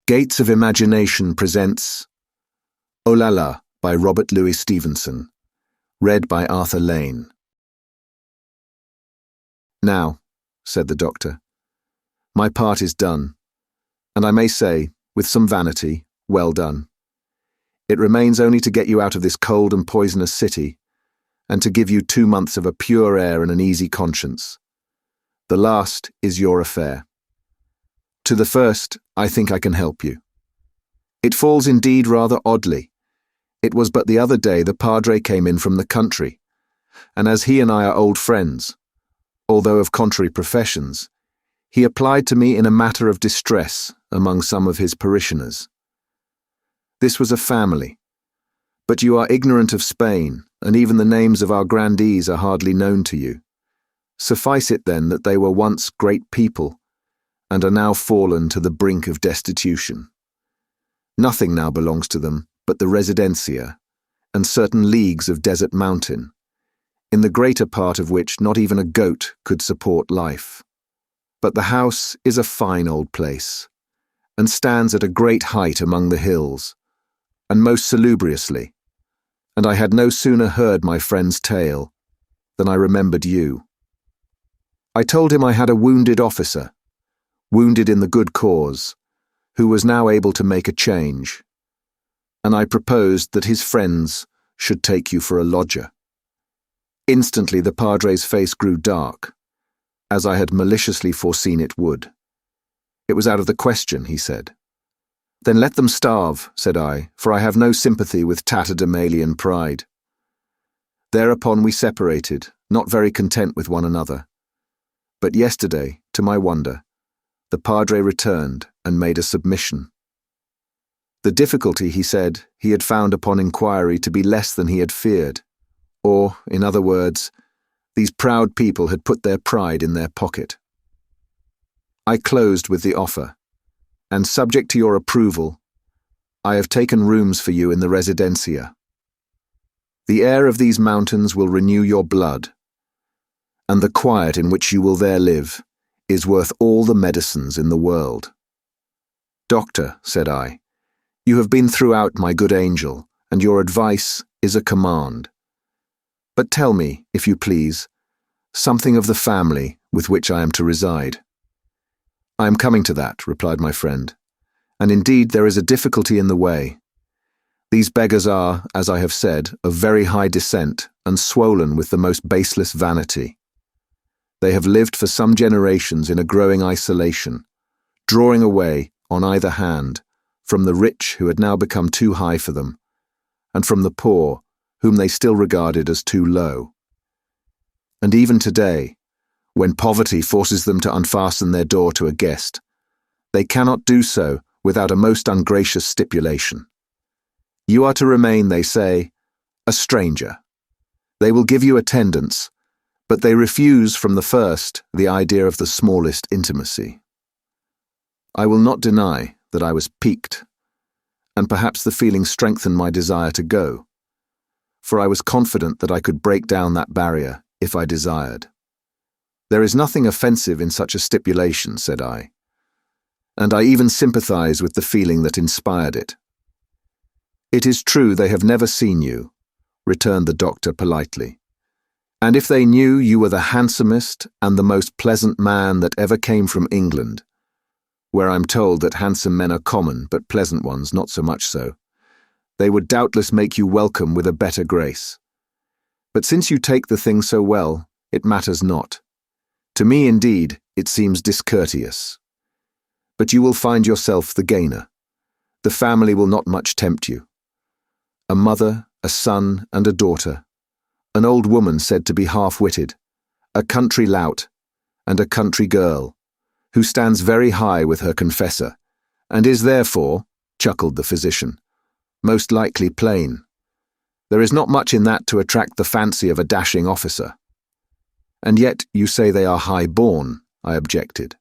Gates of Imagination presents Olalla by Robert Louis Stevenson, read by Arthur Lane. "Now," said the doctor, "my part is done, and I may say, with some vanity, well done. It remains only to get you out of this cold and poisonous city, and to give you 2 months of a pure air and an easy conscience. The last is your affair. To the first, I think I can help you. It falls indeed rather oddly. It was but the other day the Padre came in from the country, and as he and I are old friends, although of contrary professions, he applied to me in a matter of distress among some of his parishioners. This was a family, but you are ignorant of Spain, and even the names of our grandees are hardly known to you. Suffice it then that they were once great people, and are now fallen to the brink of destitution. Nothing now belongs to them but the residencia and certain leagues of desert mountain, in the greater part of which not even a goat could support life. But the house is a fine old place, and stands at a great height among the hills, and most salubriously, and I had no sooner heard my friend's tale than I remembered you. I told him I had a wounded officer, wounded in the good cause, who was now able to make a change, and I proposed that his friends should take you for a lodger. Instantly the Padre's face grew dark, as I had maliciously foreseen it would. It was out of the question, he said. Then let them starve, said I, for I have no sympathy with tatterdemalion pride. Thereupon we separated, not very content with one another. But yesterday, to my wonder, the Padre returned and made a submission. The difficulty, he said, he had found upon inquiry to be less than he had feared, or, in other words, these proud people had put their pride in their pocket. I closed with the offer, and subject to your approval, I have taken rooms for you in the residencia. The air of these mountains will renew your blood, and the quiet in which you will there live is worth all the medicines in the world. Doctor, said I, you have been throughout my good angel, and your advice is a command. But tell me, if you please, something of the family with which I am to reside. I am coming to that, replied my friend, and indeed there is a difficulty in the way. These beggars are, as I have said, of very high descent and swollen with the most baseless vanity. They have lived for some generations in a growing isolation, drawing away, on either hand, from the rich who had now become too high for them, and from the poor, whom they still regarded as too low. And even today, when poverty forces them to unfasten their door to a guest, they cannot do so without a most ungracious stipulation. You are to remain, they say, a stranger. They will give you attendance, but they refuse from the first the idea of the smallest intimacy. I will not deny that I was piqued, and perhaps the feeling strengthened my desire to go, for I was confident that I could break down that barrier if I desired. There is nothing offensive in such a stipulation, said I, and I even sympathize with the feeling that inspired it. It is true they have never seen you, returned the doctor politely. And if they knew you were the handsomest and the most pleasant man that ever came from England, where I'm told that handsome men are common, but pleasant ones not so much so, they would doubtless make you welcome with a better grace. But since you take the thing so well, it matters not. To me, indeed, it seems discourteous. But you will find yourself the gainer. The family will not much tempt you. A mother, a son, and a daughter, an old woman said to be half-witted, a country lout, and a country girl, who stands very high with her confessor, and is therefore, chuckled the physician, most likely plain. There is not much in that to attract the fancy of a dashing officer. And yet you say they are high-born, I objected.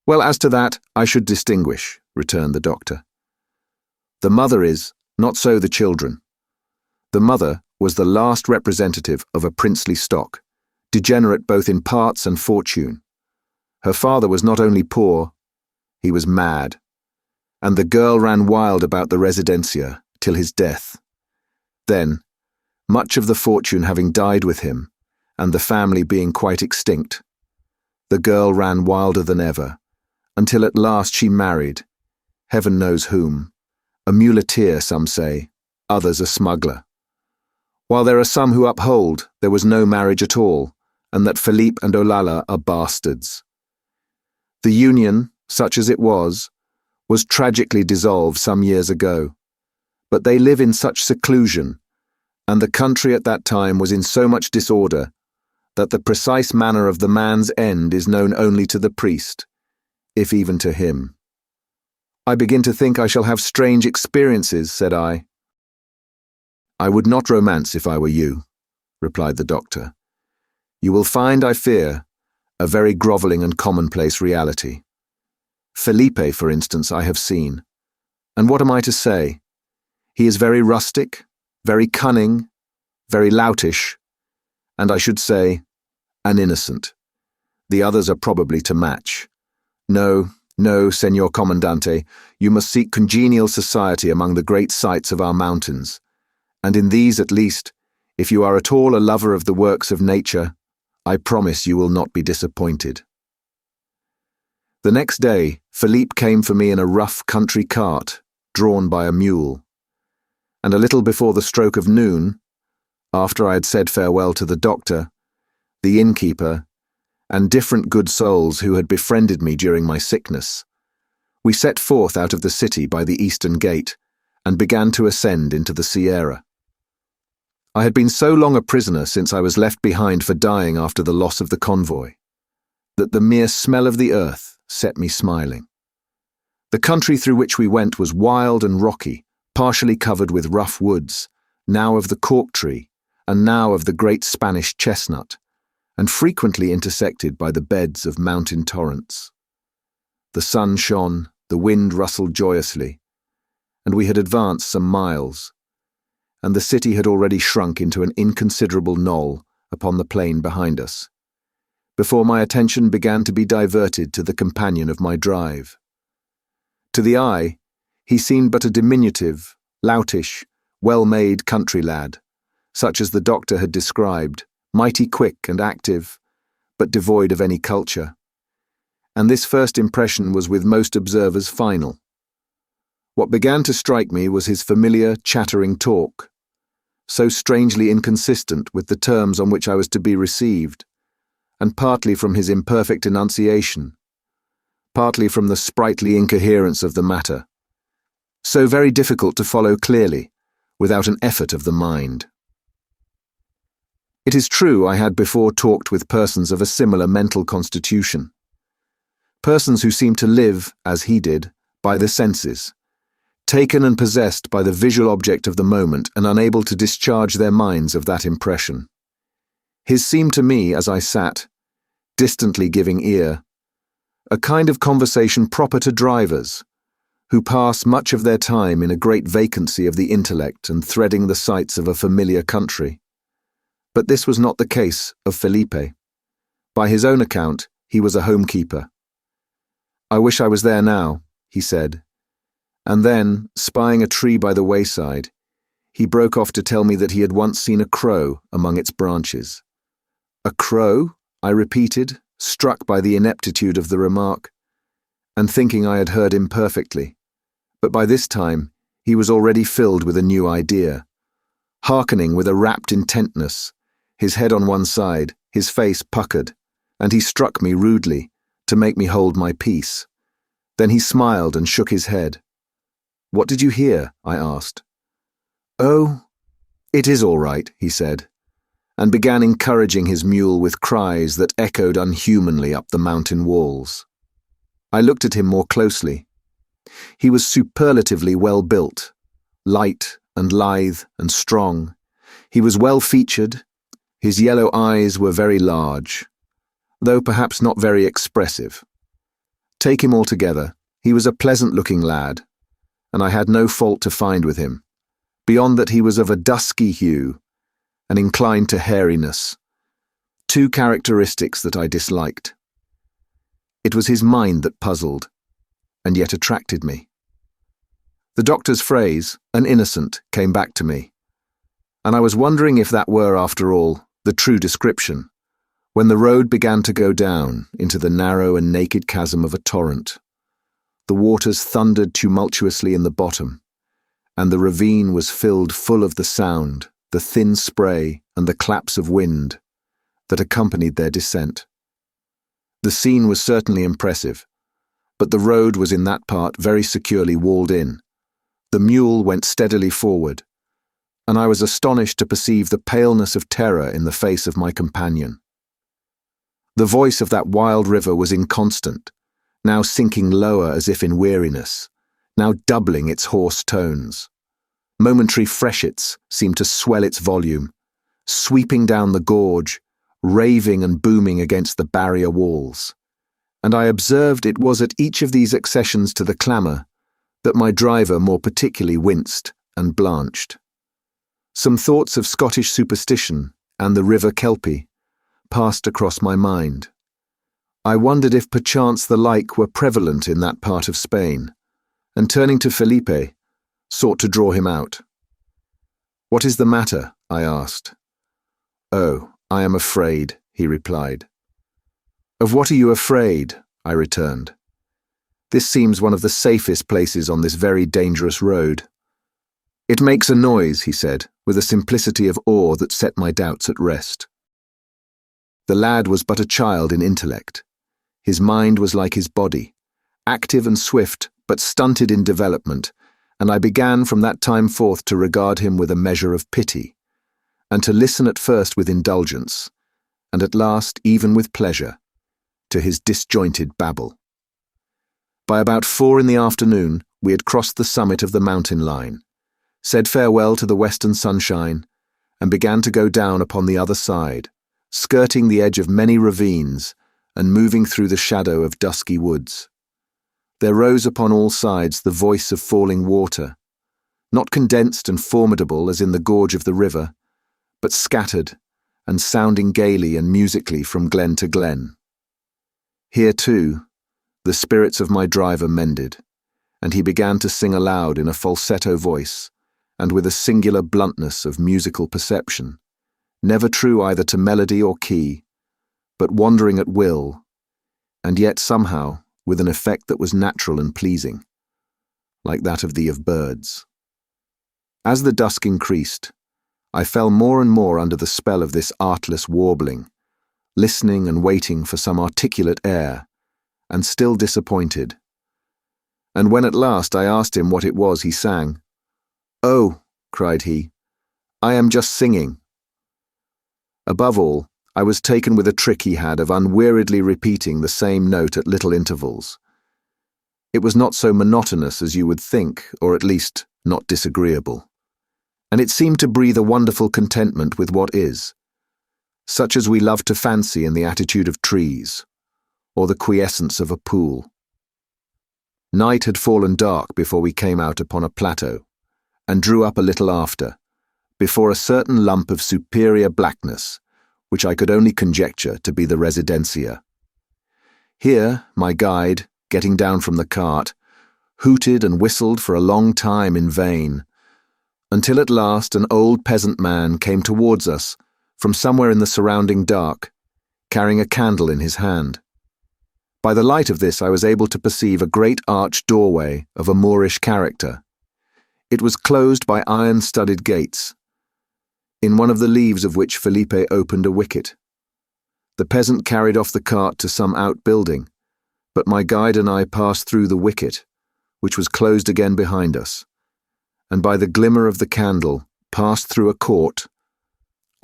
Well, as to that, I should distinguish, returned the doctor. The mother is, not so the children. The mother was the last representative of a princely stock, degenerate both in parts and fortune. Her father was not only poor, he was mad, and the girl ran wild about the residencia till his death. Then, much of the fortune having died with him, and the family being quite extinct, the girl ran wilder than ever, until at last she married, heaven knows whom, a muleteer, some say, others a smuggler. While there are some who uphold there was no marriage at all, and that Philippe and Olalla are bastards. The union, such as it was tragically dissolved some years ago, but they live in such seclusion, and the country at that time was in so much disorder, that the precise manner of the man's end is known only to the priest, if even to him. I begin to think I shall have strange experiences, said I. I would not romance if I were you, replied the doctor. You will find, I fear, a very grovelling and commonplace reality. Felipe, for instance, I have seen. And what am I to say? He is very rustic, very cunning, very loutish, and I should say, an innocent. The others are probably to match. No, Senor Commandante, you must seek congenial society among the great sights of our mountains, and in these at least, if you are at all a lover of the works of nature, I promise you will not be disappointed. The next day, Philippe came for me in a rough country cart, drawn by a mule, and a little before the stroke of noon, after I had said farewell to the doctor, the innkeeper, and different good souls who had befriended me during my sickness, we set forth out of the city by the eastern gate and began to ascend into the Sierra. I had been so long a prisoner since I was left behind for dying after the loss of the convoy, that the mere smell of the earth set me smiling. The country through which we went was wild and rocky, partially covered with rough woods, now of the cork tree, and now of the great Spanish chestnut, and frequently intersected by the beds of mountain torrents. The sun shone, the wind rustled joyously, and we had advanced some miles, and the city had already shrunk into an inconsiderable knoll upon the plain behind us, before my attention began to be diverted to the companion of my drive. To the eye, he seemed but a diminutive, loutish, well-made country lad, such as the doctor had described, mighty quick and active, but devoid of any culture. And this first impression was with most observers final. What began to strike me was his familiar, chattering talk, so strangely inconsistent with the terms on which I was to be received, and partly from his imperfect enunciation, partly from the sprightly incoherence of the matter, so very difficult to follow clearly, without an effort of the mind. It is true I had before talked with persons of a similar mental constitution, persons who seemed to live, as he did, by the senses, taken and possessed by the visual object of the moment and unable to discharge their minds of that impression. His seemed to me, as I sat, distantly giving ear, a kind of conversation proper to drivers, who pass much of their time in a great vacancy of the intellect and threading the sights of a familiar country. But this was not the case of Felipe. By his own account, he was a homekeeper. I wish I was there now, he said, and then, spying a tree by the wayside, he broke off to tell me that he had once seen a crow among its branches. A crow? I repeated, struck by the ineptitude of the remark, and thinking I had heard imperfectly. But by this time he was already filled with a new idea, hearkening with a rapt intentness, his head on one side, his face puckered, and he struck me rudely, to make me hold my peace. Then he smiled and shook his head. "What did you hear?" I asked. "Oh, it is all right," he said, and began encouraging his mule with cries that echoed unhumanly up the mountain walls. I looked at him more closely. He was superlatively well built, light and lithe and strong. He was well featured. His yellow eyes were very large, though perhaps not very expressive. Take him altogether, he was a pleasant-looking lad, and I had no fault to find with him, beyond that he was of a dusky hue and inclined to hairiness, two characteristics that I disliked. It was his mind that puzzled, and yet attracted me. The doctor's phrase, "an innocent," came back to me, and I was wondering if that were, after all, the true description, when the road began to go down into the narrow and naked chasm of a torrent. The waters thundered tumultuously in the bottom, and the ravine was filled full of the sound, the thin spray, and the claps of wind that accompanied their descent. The scene was certainly impressive, but the road was in that part very securely walled in. The mule went steadily forward, and I was astonished to perceive the paleness of terror in the face of my companion. The voice of that wild river was inconstant, now sinking lower as if in weariness, now doubling its hoarse tones. Momentary freshets seemed to swell its volume, sweeping down the gorge, raving and booming against the barrier walls, and I observed it was at each of these accessions to the clamour that my driver more particularly winced and blanched. Some thoughts of Scottish superstition and the river Kelpie passed across my mind. I wondered if perchance the like were prevalent in that part of Spain, and turning to Felipe, sought to draw him out. "What is the matter?" I asked. "Oh, I am afraid," he replied. "Of what are you afraid?" I returned. "This seems one of the safest places on this very dangerous road." "It makes a noise," he said, with a simplicity of awe that set my doubts at rest. The lad was but a child in intellect. His mind was like his body, active and swift, but stunted in development, and I began from that time forth to regard him with a measure of pity, and to listen at first with indulgence, and at last even with pleasure, to his disjointed babble. By about 4 in the afternoon, we had crossed the summit of the mountain line, said farewell to the western sunshine, and began to go down upon the other side, skirting the edge of many ravines and moving through the shadow of dusky woods. There rose upon all sides the voice of falling water, not condensed and formidable as in the gorge of the river, but scattered and sounding gaily and musically from glen to glen. Here, too, the spirits of my driver mended, and he began to sing aloud in a falsetto voice and with a singular bluntness of musical perception, never true either to melody or key, but wandering at will, and yet somehow with an effect that was natural and pleasing, like that of birds. As the dusk increased, I fell more and more under the spell of this artless warbling, listening and waiting for some articulate air, and still disappointed. And when at last I asked him what it was he sang, "Oh," cried he, "I am just singing." Above all, I was taken with a trick he had of unweariedly repeating the same note at little intervals. It was not so monotonous as you would think, or at least not disagreeable, and it seemed to breathe a wonderful contentment with what is, such as we love to fancy in the attitude of trees, or the quiescence of a pool. Night had fallen dark before we came out upon a plateau, and drew up a little after, before a certain lump of superior blackness, which I could only conjecture to be the residencia. Here, my guide, getting down from the cart, hooted and whistled for a long time in vain, until at last an old peasant man came towards us from somewhere in the surrounding dark, carrying a candle in his hand. By the light of this I was able to perceive a great arched doorway of a Moorish character. It was closed by iron-studded gates, in one of the leaves of which Felipe opened a wicket. The peasant carried off the cart to some outbuilding, but my guide and I passed through the wicket, which was closed again behind us, and by the glimmer of the candle passed through a court,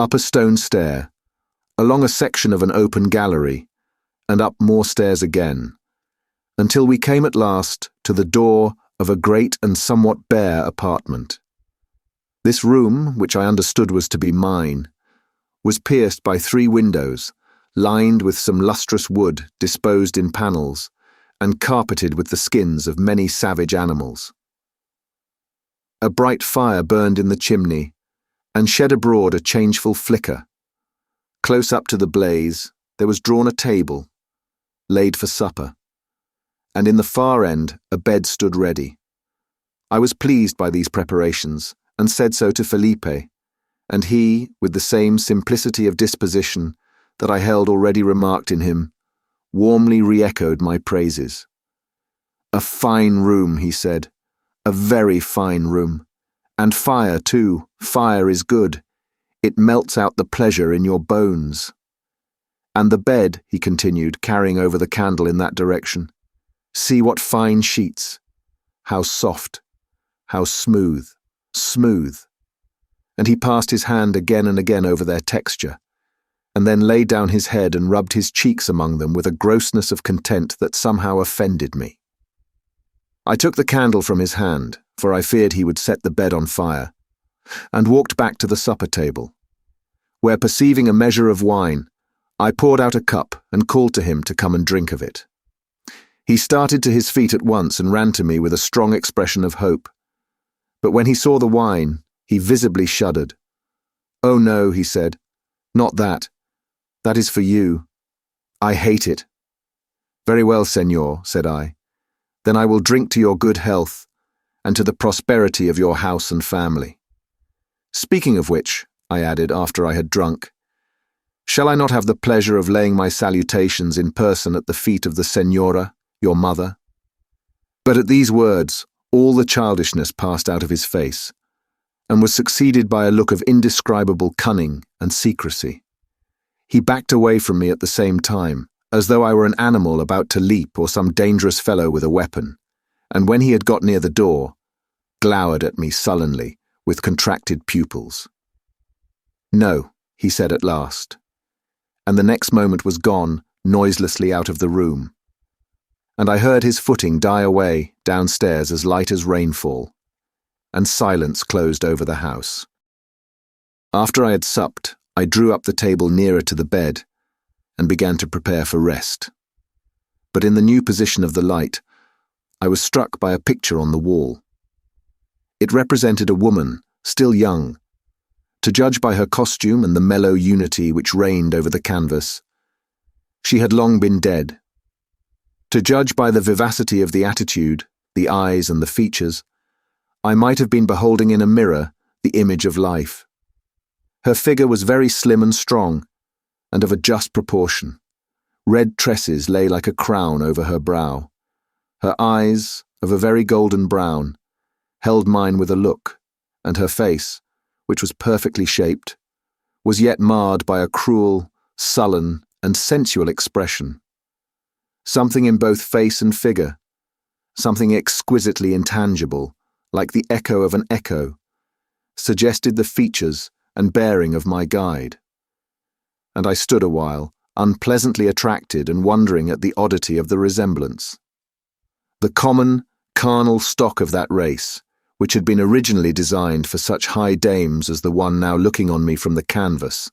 up a stone stair, along a section of an open gallery, and up more stairs again, until we came at last to the door of a great and somewhat bare apartment. This room, which I understood was to be mine, was pierced by 3 windows, lined with some lustrous wood disposed in panels, and carpeted with the skins of many savage animals. A bright fire burned in the chimney, and shed abroad a changeful flicker. Close up to the blaze there was drawn a table, laid for supper, and in the far end a bed stood ready. I was pleased by these preparations, and said so to Felipe, and he, with the same simplicity of disposition that I held already remarked in him, warmly re-echoed my praises. "A fine room," he said, "a very fine room. And fire, too. Fire is good. It melts out the pleasure in your bones. And the bed," he continued, carrying over the candle in that direction. "See what fine sheets. How soft. How smooth. Smooth." And he passed his hand again and again over their texture, and then laid down his head and rubbed his cheeks among them with a grossness of content that somehow offended me. I took the candle from his hand, for I feared he would set the bed on fire, and walked back to the supper table, where, perceiving a measure of wine, I poured out a cup and called to him to come and drink of it. He started to his feet at once and ran to me with a strong expression of hope. But when he saw the wine, he visibly shuddered. "Oh no," he said, "not that. That is for you. I hate it." "Very well, senor," said I. "Then I will drink to your good health, and to the prosperity of your house and family. Speaking of which," I added after I had drunk, "shall I not have the pleasure of laying my salutations in person at the feet of the senora, your mother?" But at these words, all the childishness passed out of his face, and was succeeded by a look of indescribable cunning and secrecy. He backed away from me at the same time, as though I were an animal about to leap or some dangerous fellow with a weapon, and when he had got near the door, glowered at me sullenly, with contracted pupils. "No," he said at last, and the next moment was gone noiselessly out of the room, and I heard his footing die away downstairs as light as rainfall, and silence closed over the house. After I had supped, I drew up the table nearer to the bed, and began to prepare for rest. But in the new position of the light, I was struck by a picture on the wall. It represented a woman, still young. To judge by her costume and the mellow unity which reigned over the canvas, she had long been dead. To judge by the vivacity of the attitude, the eyes and the features, I might have been beholding in a mirror the image of life. Her figure was very slim and strong, and of a just proportion. Red tresses lay like a crown over her brow. Her eyes, of a very golden brown, held mine with a look, and her face, which was perfectly shaped, was yet marred by a cruel, sullen, and sensual expression. Something in both face and figure, something exquisitely intangible, like the echo of an echo, suggested the features and bearing of my guide. And I stood a while, unpleasantly attracted and wondering at the oddity of the resemblance. The common, carnal stock of that race, which had been originally designed for such high dames as the one now looking on me from the canvas,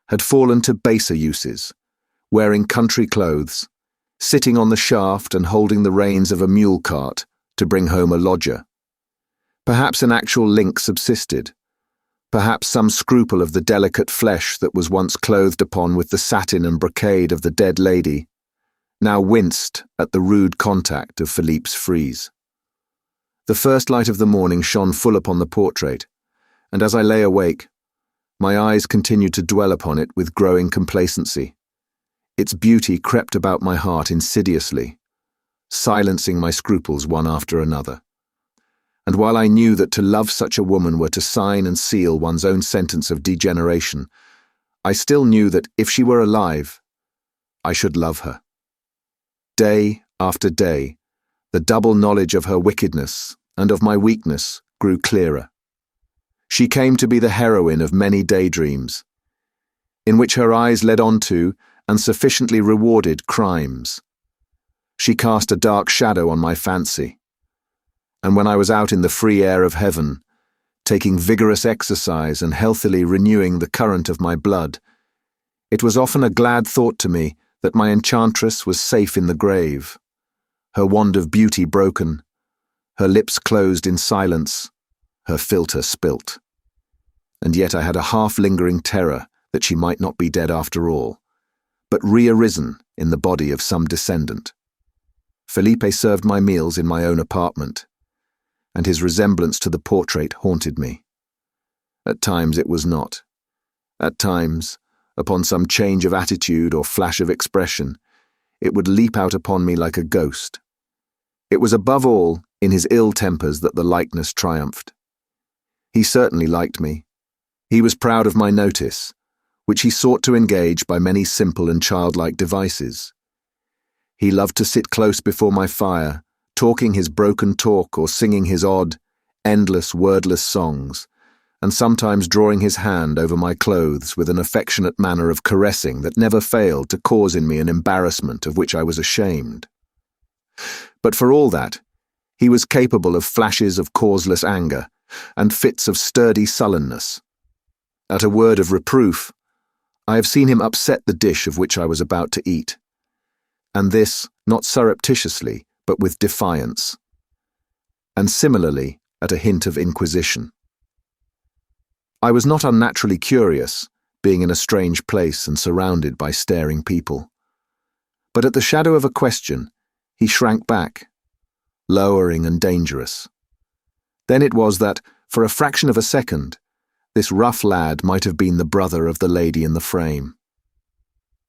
had fallen to baser uses, wearing country clothes, sitting on the shaft and holding the reins of a mule cart to bring home a lodger. Perhaps an actual link subsisted, perhaps some scruple of the delicate flesh that was once clothed upon with the satin and brocade of the dead lady, now winced at the rude contact of Philippe's frieze. The first light of the morning shone full upon the portrait, and as I lay awake, my eyes continued to dwell upon it with growing complacency. Its beauty crept about my heart insidiously, silencing my scruples one after another. And while I knew that to love such a woman were to sign and seal one's own sentence of degeneration, I still knew that if she were alive, I should love her. Day after day, the double knowledge of her wickedness and of my weakness grew clearer. She came to be the heroine of many daydreams, in which her eyes led on to and sufficiently rewarded crimes. She cast a dark shadow on my fancy, and when I was out in the free air of heaven, taking vigorous exercise and healthily renewing the current of my blood, it was often a glad thought to me that my enchantress was safe in the grave, her wand of beauty broken, her lips closed in silence, her philtre spilt. And yet I had a half-lingering terror that she might not be dead after all, but re-arisen in the body of some descendant. Felipe served my meals in my own apartment, and his resemblance to the portrait haunted me. At times it was not. At times, upon some change of attitude or flash of expression, it would leap out upon me like a ghost. It was above all in his ill tempers that the likeness triumphed. He certainly liked me. He was proud of my notice, which he sought to engage by many simple and childlike devices. He loved to sit close before my fire, talking his broken talk or singing his odd, endless, wordless songs, and sometimes drawing his hand over my clothes with an affectionate manner of caressing that never failed to cause in me an embarrassment of which I was ashamed. But for all that, he was capable of flashes of causeless anger and fits of sturdy sullenness. At a word of reproof, I have seen him upset the dish of which I was about to eat, and this not surreptitiously, but with defiance, and similarly at a hint of inquisition. I was not unnaturally curious, being in a strange place and surrounded by staring people. But at the shadow of a question, he shrank back, lowering and dangerous. Then it was that, for a fraction of a second, this rough lad might have been the brother of the lady in the frame.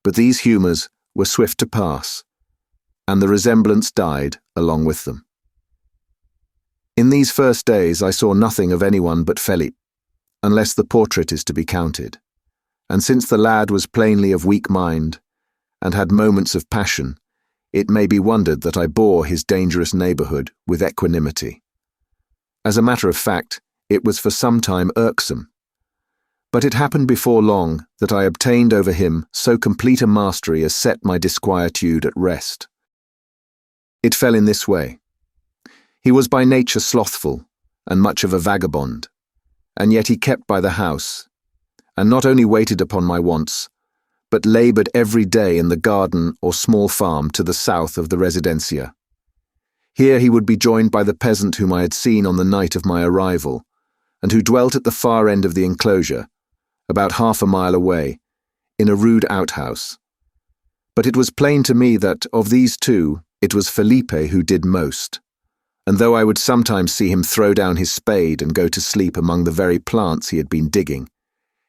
But these humours were swift to pass, and the resemblance died along with them. In these first days I saw nothing of anyone but Philippe, unless the portrait is to be counted, and since the lad was plainly of weak mind, and had moments of passion, it may be wondered that I bore his dangerous neighbourhood with equanimity. As a matter of fact, it was for some time irksome, but it happened before long that I obtained over him so complete a mastery as set my disquietude at rest. It fell in this way. He was by nature slothful, and much of a vagabond, and yet he kept by the house, and not only waited upon my wants, but laboured every day in the garden or small farm to the south of the residencia. Here he would be joined by the peasant whom I had seen on the night of my arrival, and who dwelt at the far end of the enclosure, about half a mile away, in a rude outhouse. But it was plain to me that, of these two, it was Felipe who did most, and though I would sometimes see him throw down his spade and go to sleep among the very plants he had been digging,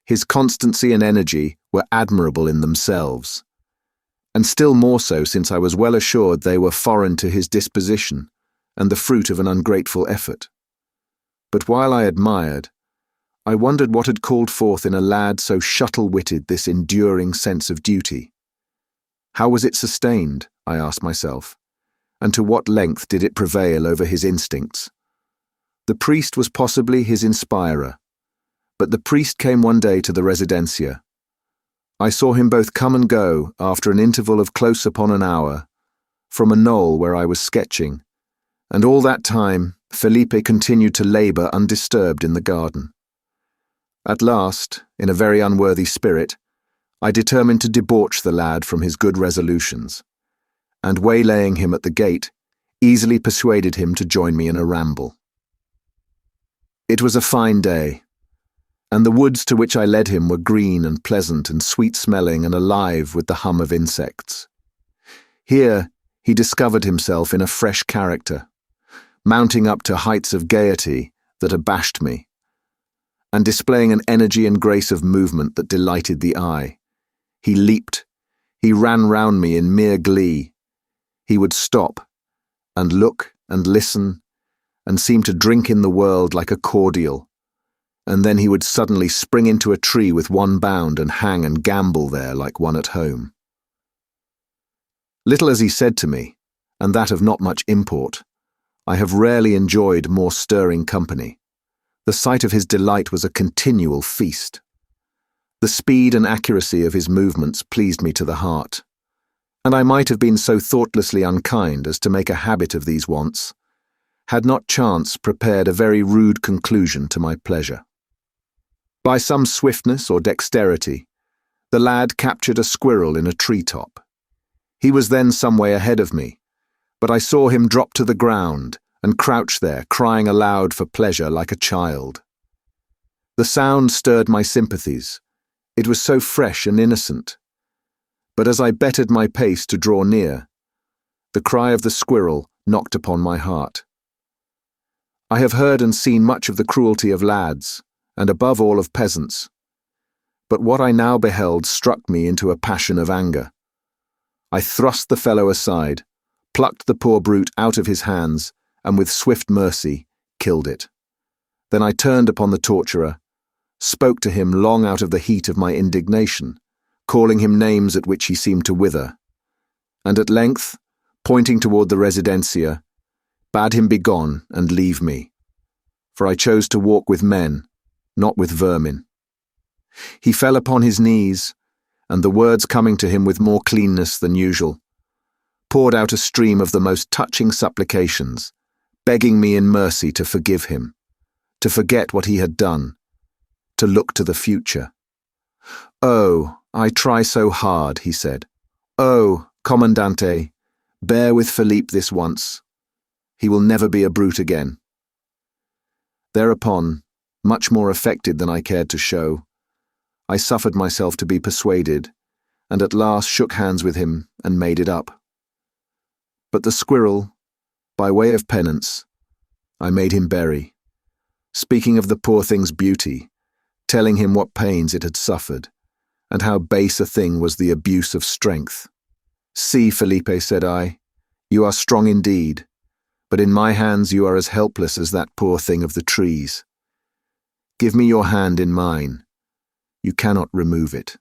his constancy and energy were admirable in themselves, and still more so since I was well assured they were foreign to his disposition and the fruit of an ungrateful effort. But while I admired, I wondered what had called forth in a lad so shuttle-witted this enduring sense of duty. How was it sustained, I asked myself, and to what length did it prevail over his instincts? The priest was possibly his inspirer, but the priest came one day to the residencia. I saw him both come and go, after an interval of close upon an hour, from a knoll where I was sketching, and all that time Felipe continued to labour undisturbed in the garden. At last, in a very unworthy spirit, I determined to debauch the lad from his good resolutions, and waylaying him at the gate, easily persuaded him to join me in a ramble. It was a fine day, and the woods to which I led him were green and pleasant and sweet-smelling and alive with the hum of insects. Here he discovered himself in a fresh character, mounting up to heights of gaiety that abashed me, and displaying an energy and grace of movement that delighted the eye. He leaped, he ran round me in mere glee. He would stop, and look and listen, and seem to drink in the world like a cordial, and then he would suddenly spring into a tree with one bound and hang and gambol there like one at home. Little as he said to me, and that of not much import, I have rarely enjoyed more stirring company. The sight of his delight was a continual feast. The speed and accuracy of his movements pleased me to the heart, and I might have been so thoughtlessly unkind as to make a habit of these wants, had not chance prepared a very rude conclusion to my pleasure. By some swiftness or dexterity, the lad captured a squirrel in a tree-top. He was then some way ahead of me, but I saw him drop to the ground and crouch there, crying aloud for pleasure like a child. The sound stirred my sympathies. It was so fresh and innocent. But as I bettered my pace to draw near, the cry of the squirrel knocked upon my heart. I have heard and seen much of the cruelty of lads, and above all of peasants. But what I now beheld struck me into a passion of anger. I thrust the fellow aside, plucked the poor brute out of his hands, and with swift mercy killed it. Then I turned upon the torturer, spoke to him long out of the heat of my indignation, calling him names at which he seemed to wither, and at length, pointing toward the residencia, bade him begone and leave me, for I chose to walk with men, not with vermin. He fell upon his knees, and the words coming to him with more cleanness than usual, poured out a stream of the most touching supplications, begging me in mercy to forgive him, to forget what he had done, to look to the future. "Oh, I try so hard," he said. "Oh, Comandante, bear with Philippe this once. He will never be a brute again." Thereupon, much more affected than I cared to show, I suffered myself to be persuaded, and at last shook hands with him and made it up. But the squirrel, by way of penance, I made him bury, speaking of the poor thing's beauty, telling him what pains it had suffered, and how base a thing was the abuse of strength. "See, Felipe," said I, "you are strong indeed, but in my hands you are as helpless as that poor thing of the trees. Give me your hand in mine. You cannot remove it.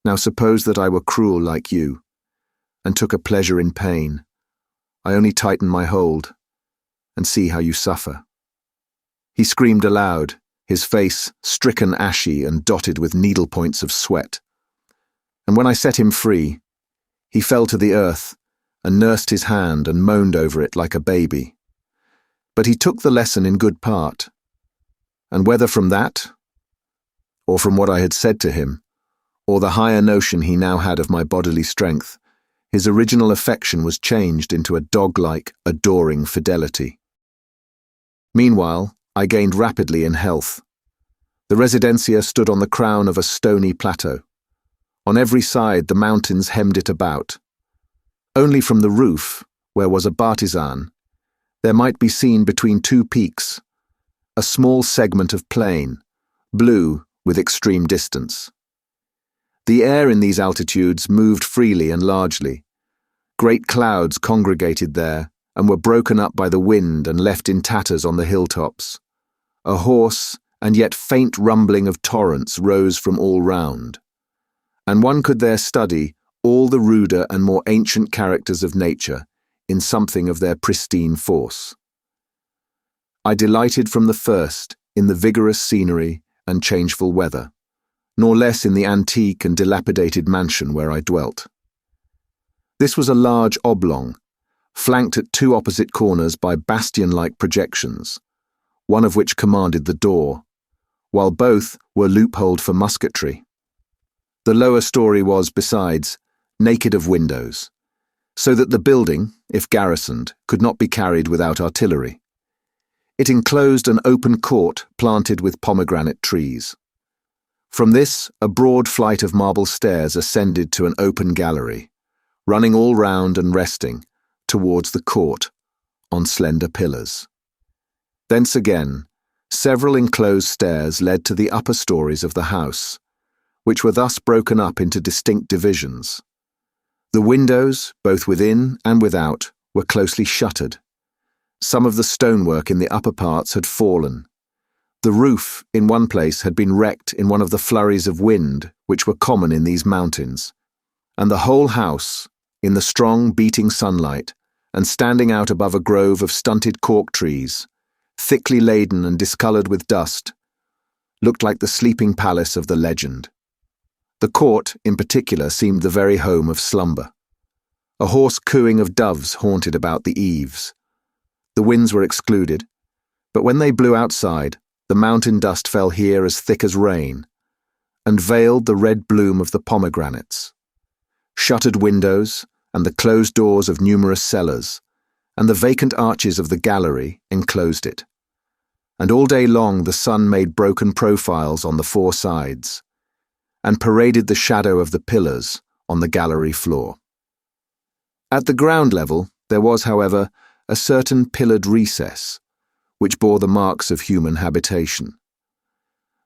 Now suppose that I were cruel like you, and took a pleasure in pain. I only tighten my hold, and see how you suffer." He screamed aloud, his face stricken ashy and dotted with needle points of sweat. And when I set him free, he fell to the earth and nursed his hand and moaned over it like a baby. But he took the lesson in good part, and whether from that, or from what I had said to him, or the higher notion he now had of my bodily strength, his original affection was changed into a dog-like, adoring fidelity. Meanwhile, I gained rapidly in health. The residencia stood on the crown of a stony plateau. On every side the mountains hemmed it about. Only from the roof, where was a bartizan, there might be seen between two peaks a small segment of plain, blue with extreme distance. The air in these altitudes moved freely and largely. Great clouds congregated there and were broken up by the wind and left in tatters on the hilltops. A hoarse and yet faint rumbling of torrents rose from all round, and one could there study all the ruder and more ancient characters of nature in something of their pristine force. I delighted from the first in the vigorous scenery and changeful weather, nor less in the antique and dilapidated mansion where I dwelt. This was a large oblong, flanked at two opposite corners by bastion-like projections, one of which commanded the door, while both were loopholed for musketry. The lower story was, besides, naked of windows, so that the building, if garrisoned, could not be carried without artillery. It enclosed an open court planted with pomegranate trees. From this, a broad flight of marble stairs ascended to an open gallery, running all round and resting, towards the court, on slender pillars. Thence again, several enclosed stairs led to the upper stories of the house, which were thus broken up into distinct divisions. The windows, both within and without, were closely shuttered. Some of the stonework in the upper parts had fallen. The roof, in one place, had been wrecked in one of the flurries of wind which were common in these mountains, and the whole house, in the strong beating sunlight, and standing out above a grove of stunted cork trees, thickly laden and discoloured with dust, looked like the sleeping palace of the legend. The court, in particular, seemed the very home of slumber. A hoarse cooing of doves haunted about the eaves. The winds were excluded, but when they blew outside, the mountain dust fell here as thick as rain, and veiled the red bloom of the pomegranates. Shuttered windows, and the closed doors of numerous cellars, and the vacant arches of the gallery enclosed it. And all day long the sun made broken profiles on the four sides, and paraded the shadow of the pillars on the gallery floor. At the ground level there was, however, a certain pillared recess, which bore the marks of human habitation.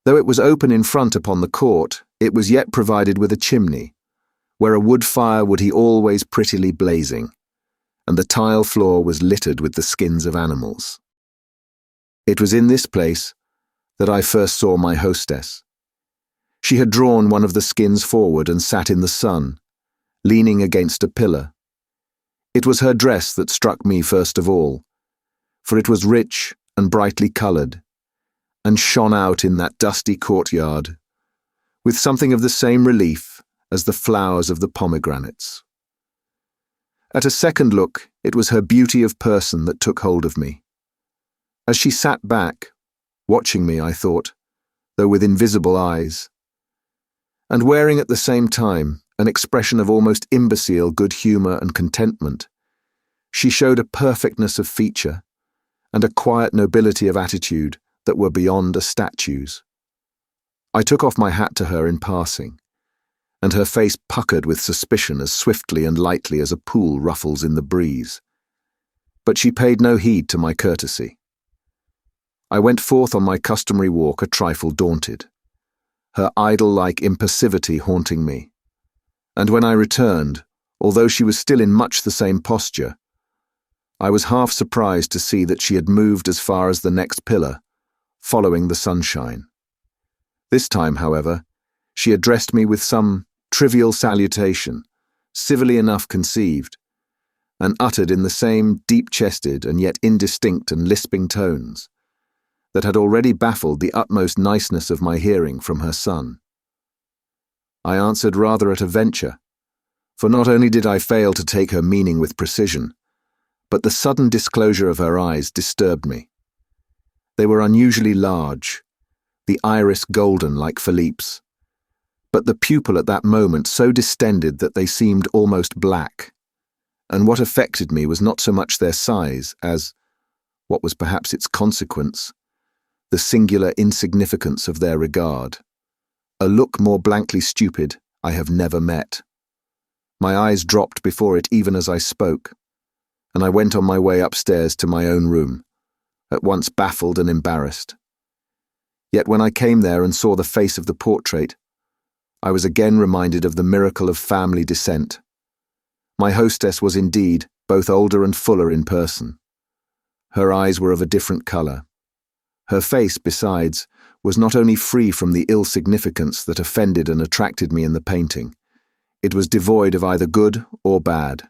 Though it was open in front upon the court, it was yet provided with a chimney, where a wood fire would he always prettily blazing, and the tile floor was littered with the skins of animals. It was in this place that I first saw my hostess. She had drawn one of the skins forward and sat in the sun, leaning against a pillar. It was her dress that struck me first of all, for it was rich and brightly coloured, and shone out in that dusty courtyard with something of the same relief as the flowers of the pomegranates. At a second look, it was her beauty of person that took hold of me. As she sat back, watching me, I thought, though with invisible eyes, and wearing at the same time an expression of almost imbecile good humour and contentment, she showed a perfectness of feature and a quiet nobility of attitude that were beyond a statue's. I took off my hat to her in passing, and her face puckered with suspicion as swiftly and lightly as a pool ruffles in the breeze. But she paid no heed to my courtesy. I went forth on my customary walk a trifle daunted, her idol-like impassivity haunting me, and when I returned, although she was still in much the same posture, I was half surprised to see that she had moved as far as the next pillar, following the sunshine. This time, however, she addressed me with some trivial salutation, civilly enough conceived, and uttered in the same deep-chested and yet indistinct and lisping tones that had already baffled the utmost niceness of my hearing from her son. I answered rather at a venture, for not only did I fail to take her meaning with precision, but the sudden disclosure of her eyes disturbed me. They were unusually large, the iris golden like Philippe's, but the pupil at that moment so distended that they seemed almost black, and what affected me was not so much their size as, what was perhaps its consequence, the singular insignificance of their regard. A look more blankly stupid I have never met. My eyes dropped before it even as I spoke, and I went on my way upstairs to my own room, at once baffled and embarrassed. Yet when I came there and saw the face of the portrait, I was again reminded of the miracle of family descent. My hostess was indeed both older and fuller in person. Her eyes were of a different colour. Her face, besides, was not only free from the ill significance that offended and attracted me in the painting, it was devoid of either good or bad,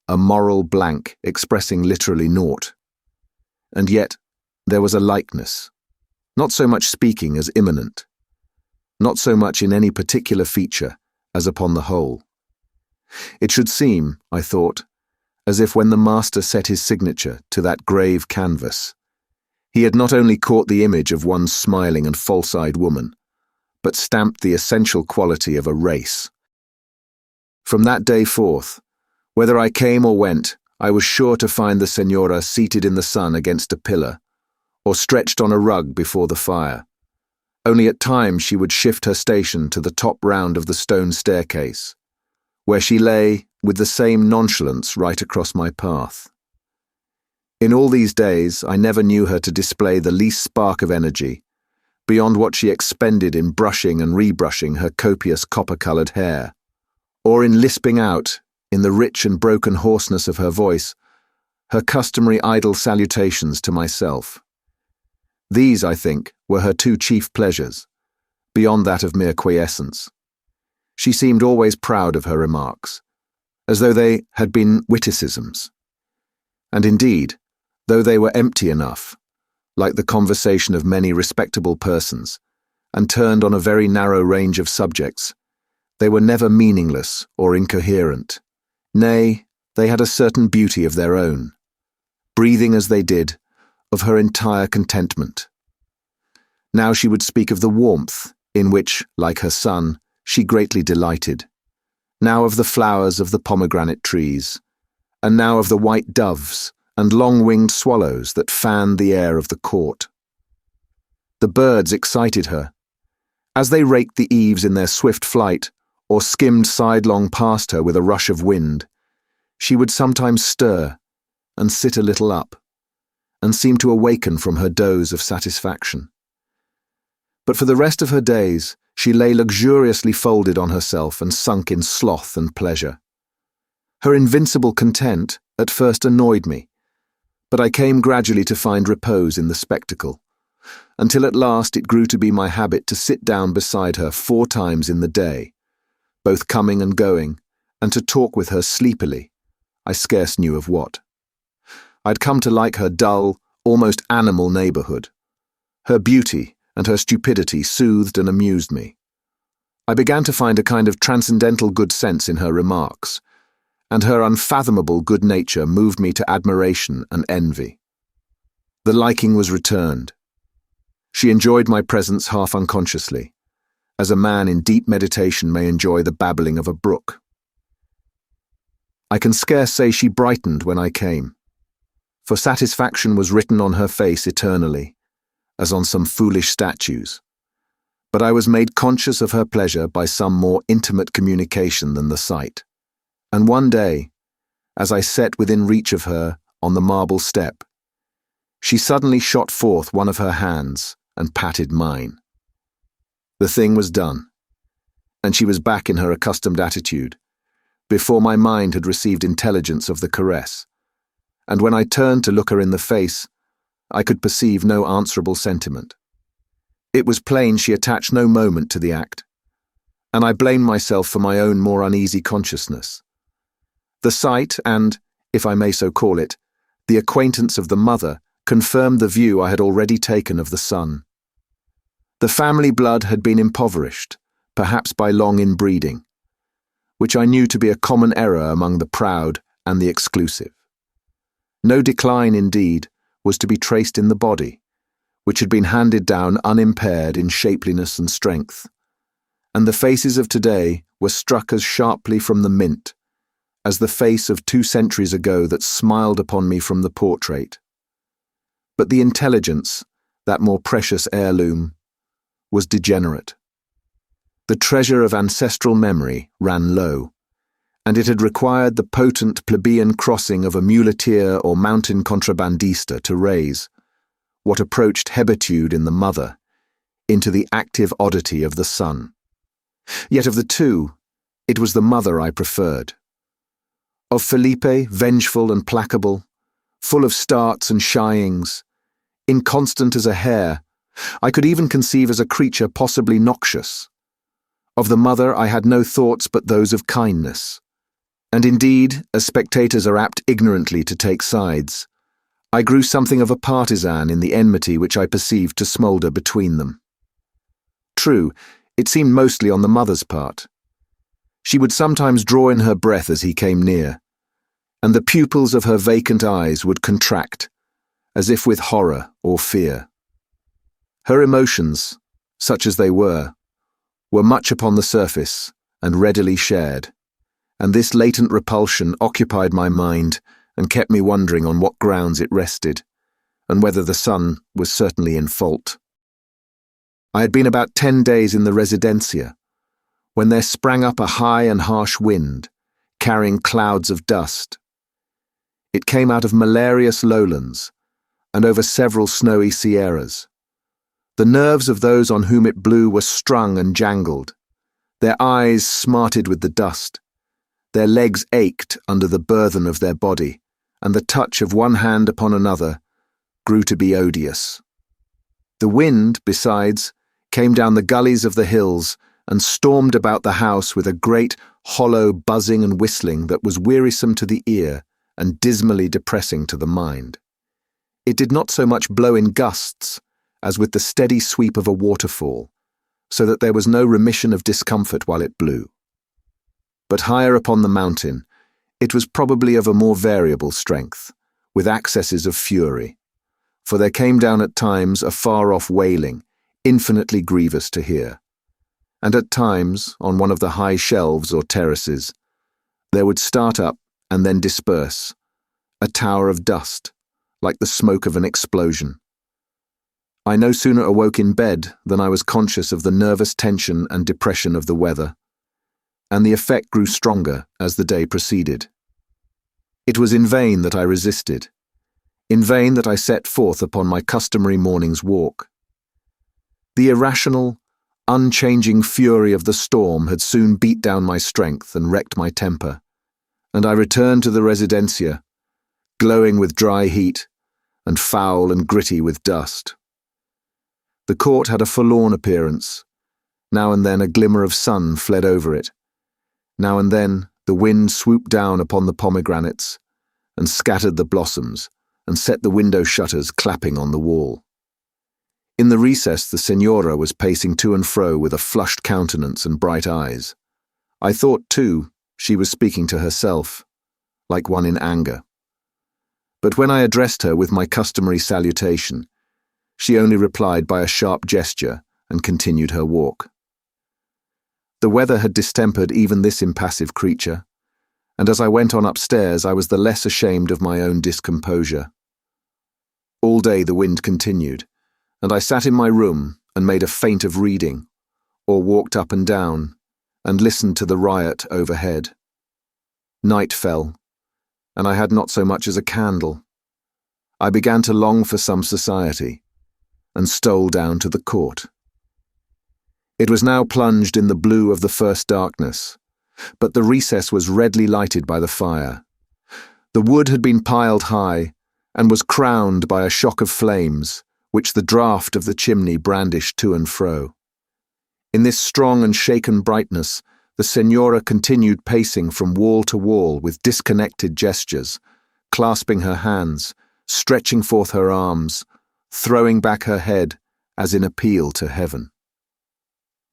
a moral blank expressing literally naught. And yet there was a likeness, not so much speaking as immanent, not so much in any particular feature as upon the whole. It should seem, I thought, as if when the master set his signature to that grave canvas, he had not only caught the image of one smiling and false-eyed woman, but stamped the essential quality of a race. From that day forth, whether I came or went, I was sure to find the Senora seated in the sun against a pillar, or stretched on a rug before the fire. Only at times she would shift her station to the top round of the stone staircase, where she lay with the same nonchalance right across my path. In all these days, I never knew her to display the least spark of energy, beyond what she expended in brushing and rebrushing her copious copper-coloured hair, or in lisping out, in the rich and broken hoarseness of her voice, her customary idle salutations to myself. These, I think, were her two chief pleasures, beyond that of mere quiescence. She seemed always proud of her remarks, as though they had been witticisms. And indeed, though they were empty enough, like the conversation of many respectable persons, and turned on a very narrow range of subjects, they were never meaningless or incoherent. Nay, they had a certain beauty of their own, breathing as they did of her entire contentment. Now she would speak of the warmth in which, like her son, she greatly delighted, now of the flowers of the pomegranate trees, and now of the white doves and long-winged swallows that fanned the air of the court. The birds excited her. As they raked the eaves in their swift flight, or skimmed sidelong past her with a rush of wind, she would sometimes stir and sit a little up, and seemed to awaken from her doze of satisfaction. But for the rest of her days, she lay luxuriously folded on herself and sunk in sloth and pleasure. Her invincible content at first annoyed me, but I came gradually to find repose in the spectacle, until at last it grew to be my habit to sit down beside her 4 times in the day, both coming and going, and to talk with her sleepily, I scarce knew of what. I'd come to like her dull, almost animal neighbourhood. Her beauty and her stupidity soothed and amused me. I began to find a kind of transcendental good sense in her remarks, and her unfathomable good nature moved me to admiration and envy. The liking was returned. She enjoyed my presence half unconsciously, as a man in deep meditation may enjoy the babbling of a brook. I can scarce say she brightened when I came, for satisfaction was written on her face eternally, as on some foolish statues, but I was made conscious of her pleasure by some more intimate communication than the sight. And one day, as I sat within reach of her on the marble step, she suddenly shot forth one of her hands and patted mine. The thing was done, and she was back in her accustomed attitude, before my mind had received intelligence of the caress, and when I turned to look her in the face, I could perceive no answerable sentiment. It was plain she attached no moment to the act, and I blamed myself for my own more uneasy consciousness. The sight and, if I may so call it, the acquaintance of the mother confirmed the view I had already taken of the son. The family blood had been impoverished, perhaps by long inbreeding, which I knew to be a common error among the proud and the exclusive. No decline, indeed, was to be traced in the body, which had been handed down unimpaired in shapeliness and strength, and the faces of today were struck as sharply from the mint as the face of 2 centuries ago that smiled upon me from the portrait. But the intelligence, that more precious heirloom, was degenerate. The treasure of ancestral memory ran low, and it had required the potent plebeian crossing of a muleteer or mountain contrabandista to raise what approached hebetude in the mother into the active oddity of the son. Yet of the two, it was the mother I preferred. Of Felipe, vengeful and placable, full of starts and shyings, inconstant as a hare, I could even conceive as a creature possibly noxious. Of the mother I had no thoughts but those of kindness. And indeed, as spectators are apt ignorantly to take sides, I grew something of a partisan in the enmity which I perceived to smoulder between them. True, it seemed mostly on the mother's part. She would sometimes draw in her breath as he came near, and the pupils of her vacant eyes would contract, as if with horror or fear. Her emotions, such as they were much upon the surface and readily shared, and this latent repulsion occupied my mind and kept me wondering on what grounds it rested, and whether the son was certainly in fault. I had been about 10 days in the residencia, when there sprang up a high and harsh wind, carrying clouds of dust. It came out of malarious lowlands, and over several snowy sierras. The nerves of those on whom it blew were strung and jangled. Their eyes smarted with the dust. Their legs ached under the burthen of their body, and the touch of one hand upon another grew to be odious. The wind, besides, came down the gullies of the hills and stormed about the house with a great, hollow buzzing and whistling that was wearisome to the ear and dismally depressing to the mind. It did not so much blow in gusts as with the steady sweep of a waterfall, so that there was no remission of discomfort while it blew. But higher upon the mountain, it was probably of a more variable strength, with accesses of fury, for there came down at times a far-off wailing, infinitely grievous to hear. And at times, on one of the high shelves or terraces, there would start up and then disperse, a tower of dust, like the smoke of an explosion. I no sooner awoke in bed than I was conscious of the nervous tension and depression of the weather, and the effect grew stronger as the day proceeded. It was in vain that I resisted. In vain that I set forth upon my customary morning's walk. The irrational, unchanging fury of the storm had soon beat down my strength and wrecked my temper, and I returned to the residencia, glowing with dry heat and foul and gritty with dust. The court had a forlorn appearance. Now and then a glimmer of sun fled over it. Now and then the wind swooped down upon the pomegranates and scattered the blossoms and set the window shutters clapping on the wall. In the recess the senora was pacing to and fro with a flushed countenance and bright eyes. I thought, too, she was speaking to herself, like one in anger. But when I addressed her with my customary salutation, she only replied by a sharp gesture and continued her walk. The weather had distempered even this impassive creature, and as I went on upstairs I was the less ashamed of my own discomposure. All day the wind continued, and I sat in my room and made a feint of reading, or walked up and down, and listened to the riot overhead. Night fell, and I had not so much as a candle. I began to long for some society, and stole down to the court. It was now plunged in the blue of the first darkness, but the recess was redly lighted by the fire. The wood had been piled high, and was crowned by a shock of flames, which the draught of the chimney brandished to and fro. In this strong and shaken brightness, the senora continued pacing from wall to wall with disconnected gestures, clasping her hands, stretching forth her arms, throwing back her head as in appeal to heaven.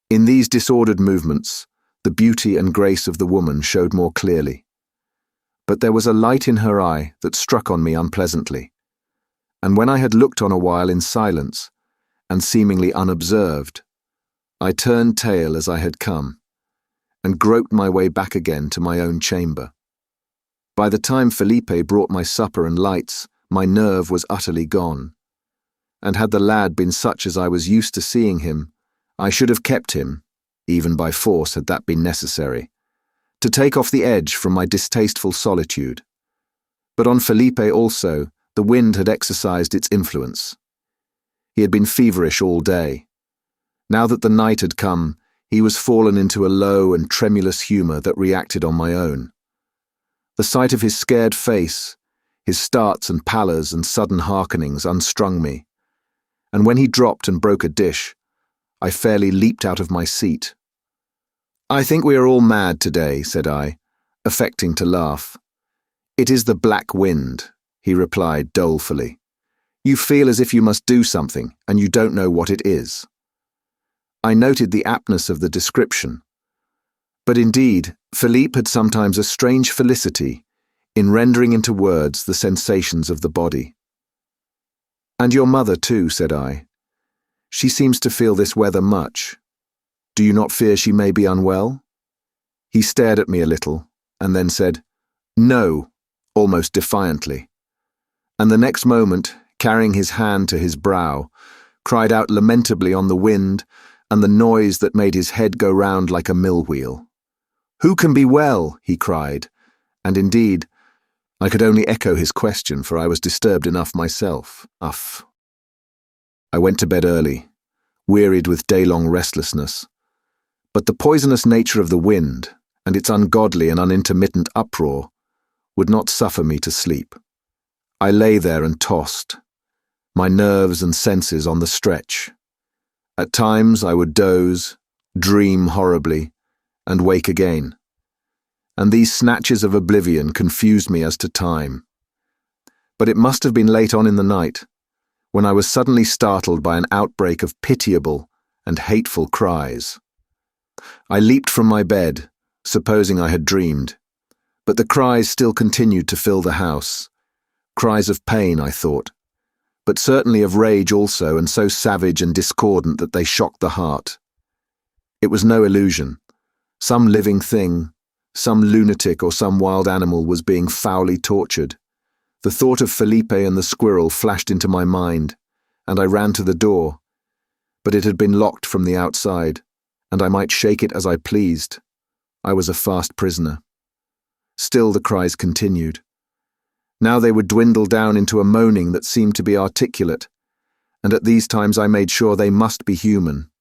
In these disordered movements, the beauty and grace of the woman showed more clearly. But there was a light in her eye that struck on me unpleasantly, and when I had looked on a while in silence, and seemingly unobserved, I turned tail as I had come, and groped my way back again to my own chamber. By the time Felipe brought my supper and lights, my nerve was utterly gone, and had the lad been such as I was used to seeing him, I should have kept him, even by force had that been necessary, to take off the edge from my distasteful solitude. But on Felipe also, the wind had exercised its influence. He had been feverish all day. Now that the night had come, he was fallen into a low and tremulous humour that reacted on my own. The sight of his scared face, his starts and pallors and sudden hearkenings unstrung me, and when he dropped and broke a dish, I fairly leaped out of my seat. "I think we are all mad today," said I, affecting to laugh. "It is the black wind," he replied dolefully. "You feel as if you must do something, and you don't know what it is." I noted the aptness of the description. But indeed, Philippe had sometimes a strange felicity in rendering into words the sensations of the body. "And your mother too," said I. "She seems to feel this weather much. Do you not fear she may be unwell?" He stared at me a little, and then said, "No," almost defiantly, and the next moment, carrying his hand to his brow, cried out lamentably on the wind and the noise that made his head go round like a mill-wheel. "Who can be well?" he cried, and indeed, I could only echo his question, for I was disturbed enough myself. I went to bed early, wearied with day-long restlessness, but the poisonous nature of the wind, and its ungodly and unintermittent uproar, would not suffer me to sleep. I lay there and tossed, my nerves and senses on the stretch. At times I would doze, dream horribly, and wake again, and these snatches of oblivion confused me as to time. But it must have been late on in the night, when I was suddenly startled by an outbreak of pitiable and hateful cries. I leaped from my bed, supposing I had dreamed, but the cries still continued to fill the house. Cries of pain, I thought, but certainly of rage also, and so savage and discordant that they shocked the heart. It was no illusion. Some living thing, some lunatic or some wild animal was being foully tortured. The thought of Felipe and the squirrel flashed into my mind, and I ran to the door, but it had been locked from the outside, and I might shake it as I pleased. I was a fast prisoner. Still the cries continued. Now they would dwindle down into a moaning that seemed to be articulate, and at these times I made sure they must be human.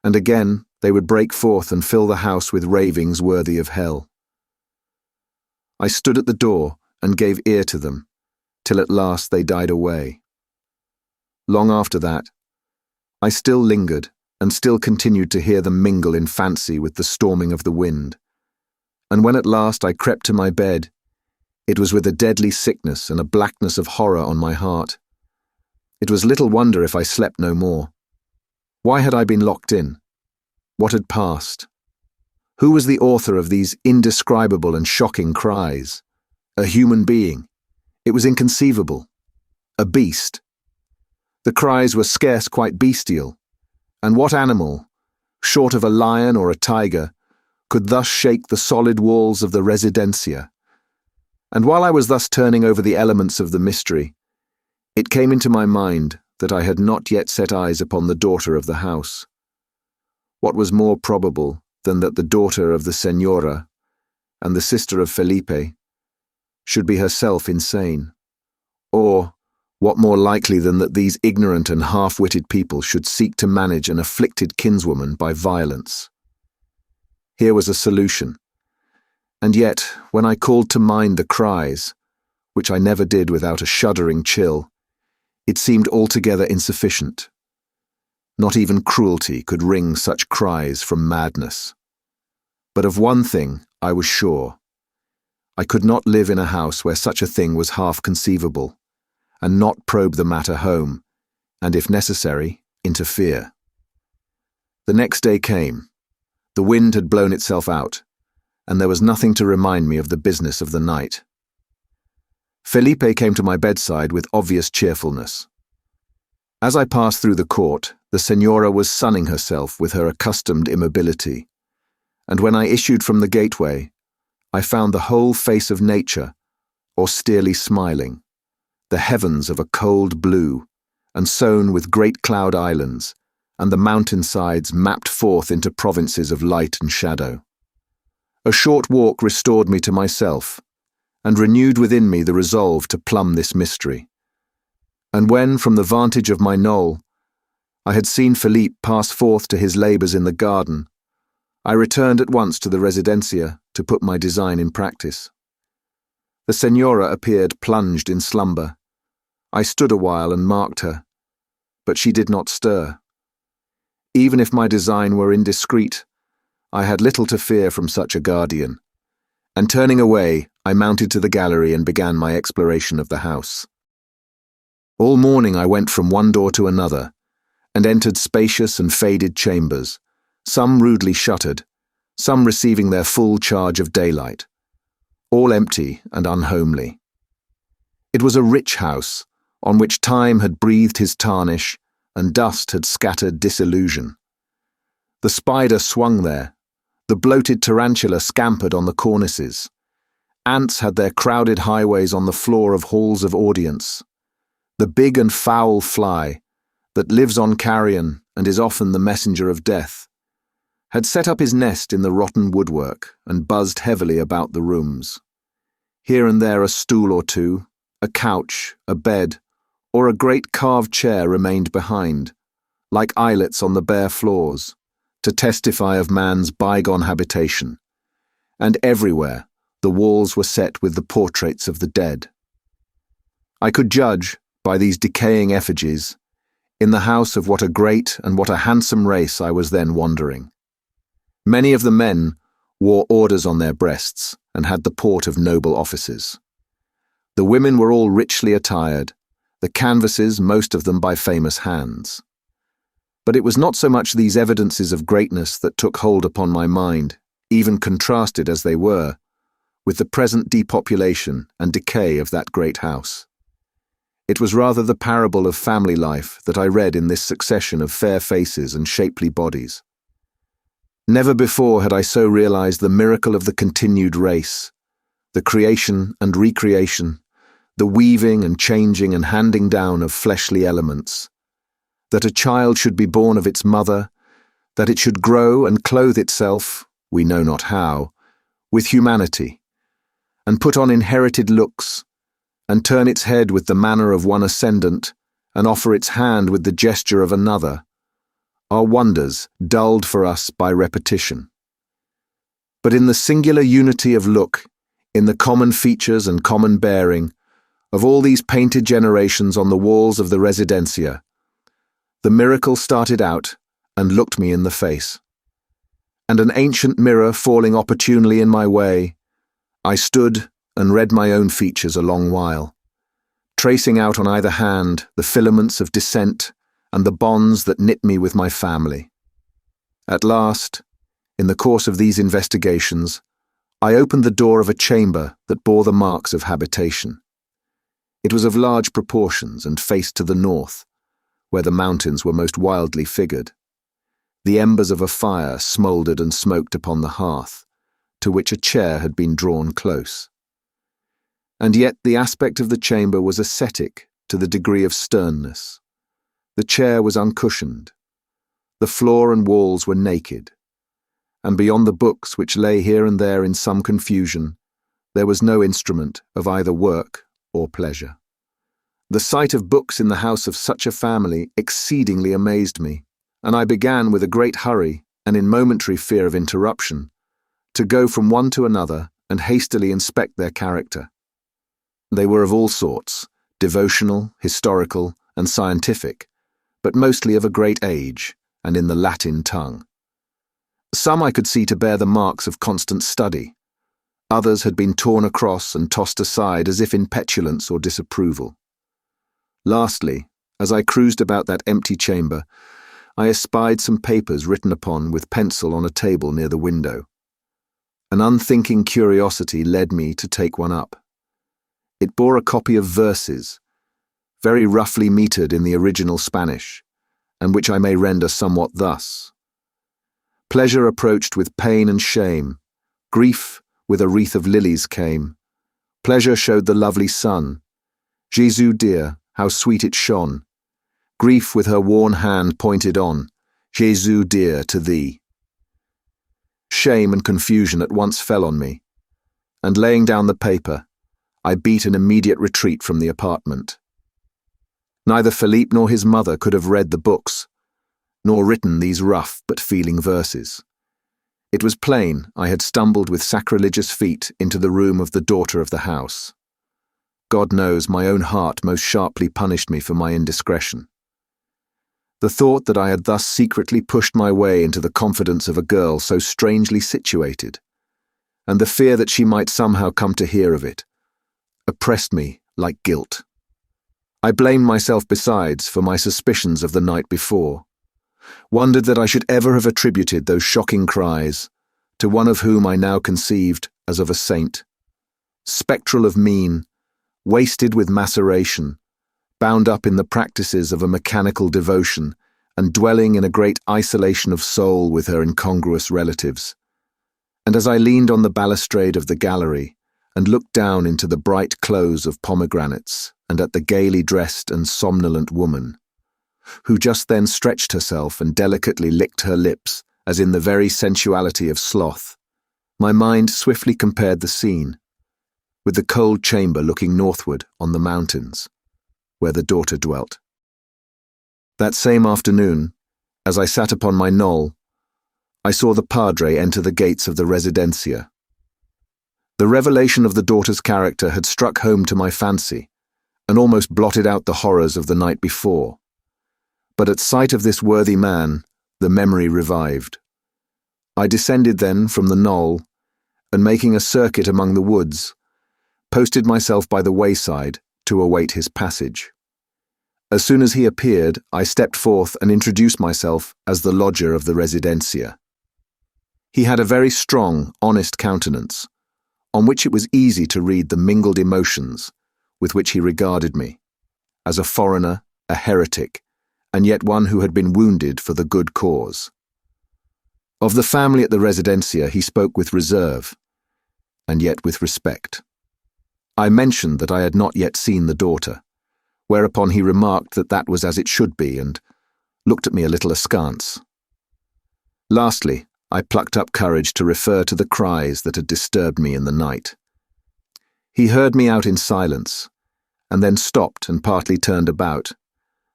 And again, they would break forth and fill the house with ravings worthy of hell. I stood at the door and gave ear to them, till at last they died away. Long after that, I still lingered and still continued to hear them mingle in fancy with the storming of the wind. And when at last I crept to my bed, it was with a deadly sickness and a blackness of horror on my heart. It was little wonder if I slept no more. Why had I been locked in? What had passed? Who was the author of these indescribable and shocking cries? A human being. It was inconceivable. A beast. The cries were scarce quite bestial. And what animal, short of a lion or a tiger, could thus shake the solid walls of the residencia? And while I was thus turning over the elements of the mystery, it came into my mind that I had not yet set eyes upon the daughter of the house. What was more probable than that the daughter of the Señora and the sister of Felipe should be herself insane? Or, what more likely than that these ignorant and half-witted people should seek to manage an afflicted kinswoman by violence? Here was a solution. And yet, when I called to mind the cries, which I never did without a shuddering chill, it seemed altogether insufficient. Not even cruelty could wring such cries from madness. But of one thing I was sure. I could not live in a house where such a thing was half conceivable, and not probe the matter home, and if necessary, interfere. The next day came. The wind had blown itself out, and there was nothing to remind me of the business of the night. Felipe came to my bedside with obvious cheerfulness. As I passed through the court, the Señora was sunning herself with her accustomed immobility, and when I issued from the gateway, I found the whole face of nature austerely smiling, the heavens of a cold blue, and sown with great cloud islands, and the mountain-sides mapped forth into provinces of light and shadow. A short walk restored me to myself, and renewed within me the resolve to plumb this mystery. And when, from the vantage of my knoll, I had seen Philippe pass forth to his labours in the garden, I returned at once to the residencia to put my design in practice. The Señora appeared plunged in slumber. I stood a while and marked her, but she did not stir. Even if my design were indiscreet, I had little to fear from such a guardian, and turning away, I mounted to the gallery and began my exploration of the house. All morning I went from one door to another, and entered spacious and faded chambers, some rudely shuttered, some receiving their full charge of daylight, all empty and unhomely. It was a rich house, on which time had breathed his tarnish, and dust had scattered disillusion. The spider swung there, the bloated tarantula scampered on the cornices, ants had their crowded highways on the floor of halls of audience. The big and foul fly, that lives on carrion and is often the messenger of death, had set up his nest in the rotten woodwork and buzzed heavily about the rooms. Here and there a stool or two, a couch, a bed, or a great carved chair remained behind, like islets on the bare floors, to testify of man's bygone habitation, and everywhere the walls were set with the portraits of the dead. I could judge, by these decaying effigies, in the house of what a great and what a handsome race I was then wandering. Many of the men wore orders on their breasts and had the port of noble offices. The women were all richly attired, the canvases most of them by famous hands. But it was not so much these evidences of greatness that took hold upon my mind, even contrasted as they were, with the present depopulation and decay of that great house. It was rather the parable of family life that I read in this succession of fair faces and shapely bodies. Never before had I so realized the miracle of the continued race, the creation and recreation, the weaving and changing and handing down of fleshly elements, that a child should be born of its mother, that it should grow and clothe itself, we know not how, with humanity, and put on inherited looks, and turn its head with the manner of one ascendant, and offer its hand with the gesture of another, are wonders dulled for us by repetition. But in the singular unity of look, in the common features and common bearing, of all these painted generations on the walls of the residencia, the miracle started out and looked me in the face. And an ancient mirror falling opportunely in my way, I stood and read my own features a long while, tracing out on either hand the filaments of descent and the bonds that knit me with my family. At last, in the course of these investigations, I opened the door of a chamber that bore the marks of habitation. It was of large proportions and faced to the north, where the mountains were most wildly figured. The embers of a fire smouldered and smoked upon the hearth, to which a chair had been drawn close. And yet the aspect of the chamber was ascetic to the degree of sternness. The chair was uncushioned. The floor and walls were naked. And beyond the books which lay here and there in some confusion, there was no instrument of either work or pleasure. The sight of books in the house of such a family exceedingly amazed me, and I began with a great hurry and in momentary fear of interruption to go from one to another and hastily inspect their character. They were of all sorts, devotional, historical, and scientific, but mostly of a great age and in the Latin tongue. Some I could see to bear the marks of constant study. Others had been torn across and tossed aside as if in petulance or disapproval. Lastly, as I cruised about that empty chamber, I espied some papers written upon with pencil on a table near the window. An unthinking curiosity led me to take one up. It bore a copy of verses, very roughly metered in the original Spanish, and which I may render somewhat thus. Pleasure approached with pain and shame, grief with a wreath of lilies came. Pleasure showed the lovely sun. Jesu dear, how sweet it shone. Grief with her worn hand pointed on, Jesu dear to thee. Shame and confusion at once fell on me, and laying down the paper, I beat an immediate retreat from the apartment. Neither Philippe nor his mother could have read the books, nor written these rough but feeling verses. It was plain I had stumbled with sacrilegious feet into the room of the daughter of the house. God knows my own heart most sharply punished me for my indiscretion. The thought that I had thus secretly pushed my way into the confidence of a girl so strangely situated, and the fear that she might somehow come to hear of it, oppressed me like guilt. I blamed myself besides for my suspicions of the night before, wondered that I should ever have attributed those shocking cries to one of whom I now conceived as of a saint, spectral of mien, wasted with maceration, bound up in the practices of a mechanical devotion, and dwelling in a great isolation of soul with her incongruous relatives. And as I leaned on the balustrade of the gallery and looked down into the bright close of pomegranates and at the gaily dressed and somnolent woman, who just then stretched herself and delicately licked her lips as in the very sensuality of sloth, my mind swiftly compared the scene with the cold chamber looking northward on the mountains, where the daughter dwelt. That same afternoon, as I sat upon my knoll, I saw the padre enter the gates of the residencia. The revelation of the daughter's character had struck home to my fancy, and almost blotted out the horrors of the night before. But at sight of this worthy man, the memory revived. I descended then from the knoll, and making a circuit among the woods, posted myself by the wayside to await his passage. As soon as he appeared, I stepped forth and introduced myself as the lodger of the residencia. He had a very strong, honest countenance, on which it was easy to read the mingled emotions with which he regarded me, as a foreigner, a heretic, and yet one who had been wounded for the good cause. Of the family at the residencia he spoke with reserve, and yet with respect. I mentioned that I had not yet seen the daughter, whereupon he remarked that that was as it should be, and looked at me a little askance. Lastly, I plucked up courage to refer to the cries that had disturbed me in the night. He heard me out in silence, and then stopped and partly turned about,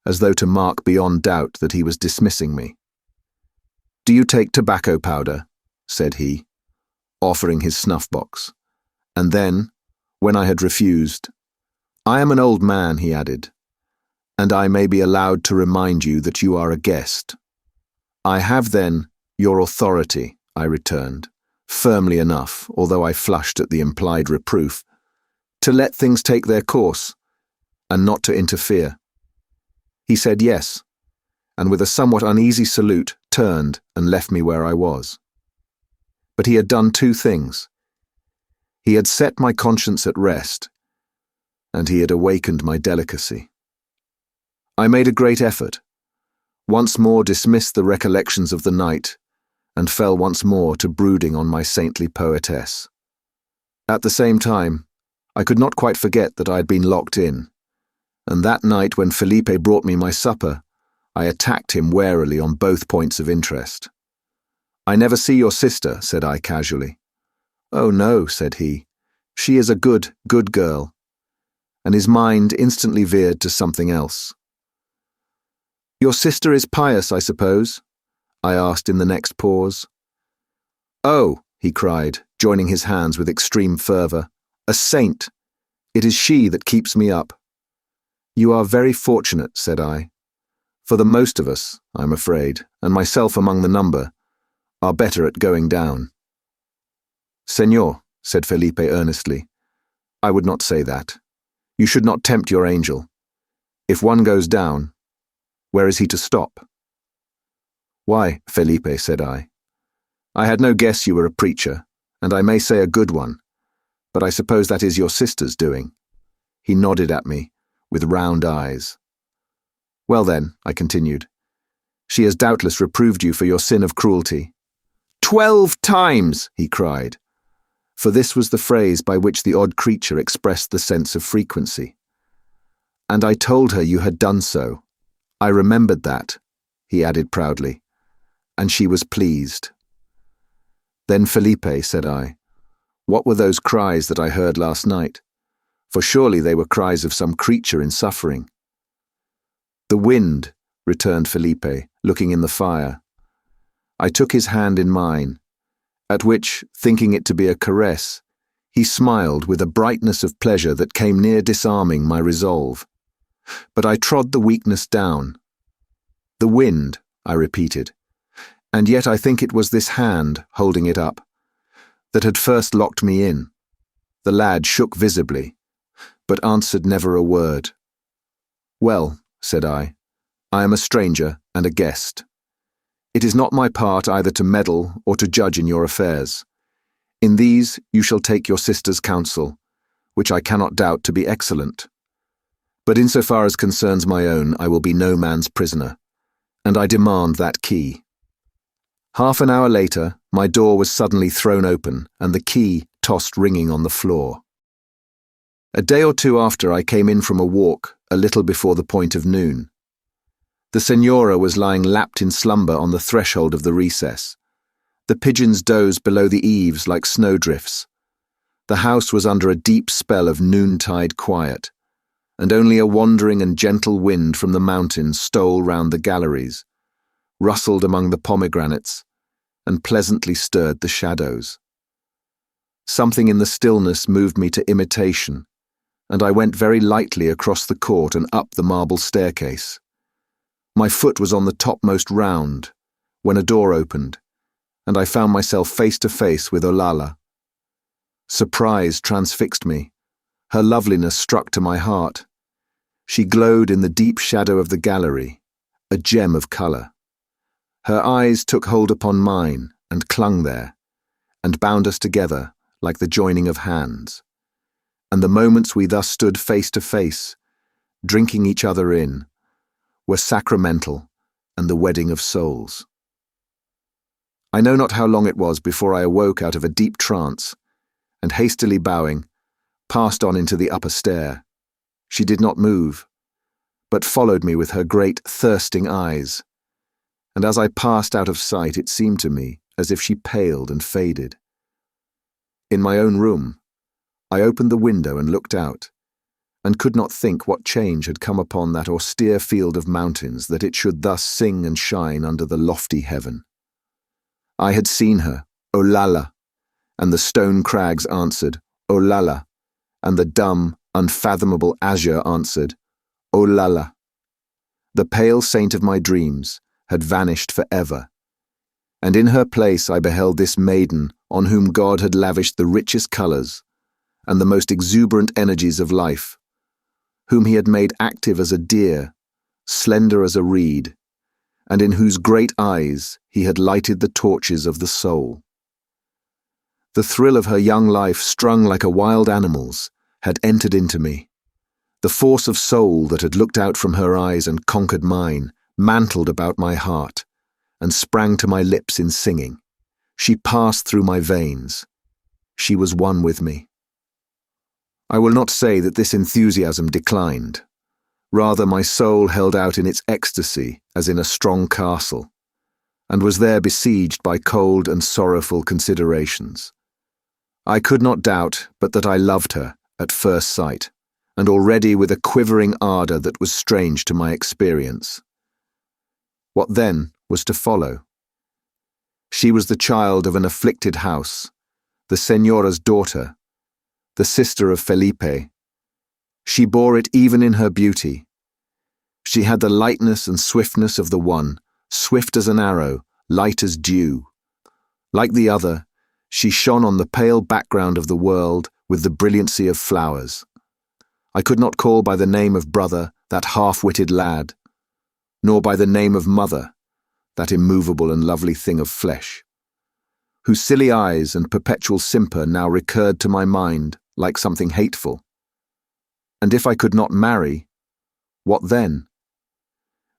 as though to mark beyond doubt that he was dismissing me. "Do you take tobacco powder?" said he, offering his snuff-box. And then, when I had refused, "I am an old man," he added, "and I may be allowed to remind you that you are a guest." "I have, then, your authority," I returned, firmly enough, although I flushed at the implied reproof, "to let things take their course, and not to interfere." He said yes, and with a somewhat uneasy salute turned and left me where I was. But he had done two things. He had set my conscience at rest, and he had awakened my delicacy. I made a great effort, once more dismissed the recollections of the night, and fell once more to brooding on my saintly poetess. At the same time, I could not quite forget that I had been locked in, and that night when Felipe brought me my supper, I attacked him warily on both points of interest. "I never see your sister," said I casually. "Oh no," said he, "she is a good girl," and his mind instantly veered to something else. "Your sister is pious, I suppose?" I asked in the next pause. "Oh," he cried, joining his hands with extreme fervour, "a saint! It is she that keeps me up." "You are very fortunate," said I. "For the most of us, I'm afraid, and myself among the number, are better at going down." "Señor," said Felipe earnestly, "I would not say that. You should not tempt your angel. If one goes down, where is he to stop?" "Why, Felipe," said I had no guess you were a preacher, and I may say a good one, but I suppose that is your sister's doing." He nodded at me, with round eyes. "Well then," I continued, "she has doubtless reproved you for your sin of cruelty." 12 times, he cried, for this was the phrase by which the odd creature expressed the sense of frequency. "And I told her you had done so. I remembered that," he added proudly, "and she was pleased." "Then, Felipe," said I, "what were those cries that I heard last night? For surely they were cries of some creature in suffering." "The wind," returned Felipe, looking in the fire. I took his hand in mine, at which, thinking it to be a caress, he smiled with a brightness of pleasure that came near disarming my resolve. But I trod the weakness down. "The wind," I repeated, and yet I think it was this hand, holding it up, that had first locked me in. The lad shook visibly, but answered never a word. "Well," said I am a stranger and a guest. It is not my part either to meddle or to judge in your affairs. In these you shall take your sister's counsel, which I cannot doubt to be excellent. But insofar as concerns my own, I will be no man's prisoner, and I demand that key." Half an hour later, my door was suddenly thrown open and the key tossed ringing on the floor. A day or two after, I came in from a walk a little before the point of noon. The señora was lying lapped in slumber on the threshold of the recess. The pigeons dozed below the eaves like snowdrifts. The house was under a deep spell of noontide quiet, and only a wandering and gentle wind from the mountains stole round the galleries, rustled among the pomegranates, and pleasantly stirred the shadows. Something in the stillness moved me to imitation, and I went very lightly across the court and up the marble staircase. My foot was on the topmost round, when a door opened, and I found myself face to face with Olalla. Surprise transfixed me. Her loveliness struck to my heart. She glowed in the deep shadow of the gallery, a gem of colour. Her eyes took hold upon mine and clung there, and bound us together like the joining of hands. And the moments we thus stood face to face, drinking each other in, were sacramental and the wedding of souls. I know not how long it was before I awoke out of a deep trance, and hastily bowing, passed on into the upper stair. She did not move, but followed me with her great thirsting eyes, and as I passed out of sight it seemed to me as if she paled and faded. In my own room, I opened the window and looked out, and could not think what change had come upon that austere field of mountains that it should thus sing and shine under the lofty heaven. I had seen her, Olalla, and the stone crags answered, Olalla, and the dumb, unfathomable azure answered, Olalla. The pale saint of my dreams had vanished forever, and in her place I beheld this maiden on whom God had lavished the richest colours and the most exuberant energies of life, whom he had made active as a deer, slender as a reed, and in whose great eyes he had lighted the torches of the soul. The thrill of her young life, strung like a wild animal's, had entered into me. The force of soul that had looked out from her eyes and conquered mine mantled about my heart and sprang to my lips in singing. She passed through my veins. She was one with me. I will not say that this enthusiasm declined. Rather, my soul held out in its ecstasy as in a strong castle, and was there besieged by cold and sorrowful considerations. I could not doubt but that I loved her at first sight, and already with a quivering ardour that was strange to my experience. What then was to follow? She was the child of an afflicted house, the Señora's daughter, the sister of Felipe. She bore it even in her beauty. She had the lightness and swiftness of the one, swift as an arrow, light as dew. Like the other, she shone on the pale background of the world with the brilliancy of flowers. I could not call by the name of brother that half-witted lad, nor by the name of mother, that immovable and lovely thing of flesh, whose silly eyes and perpetual simper now recurred to my mind like something hateful. And if I could not marry, what then?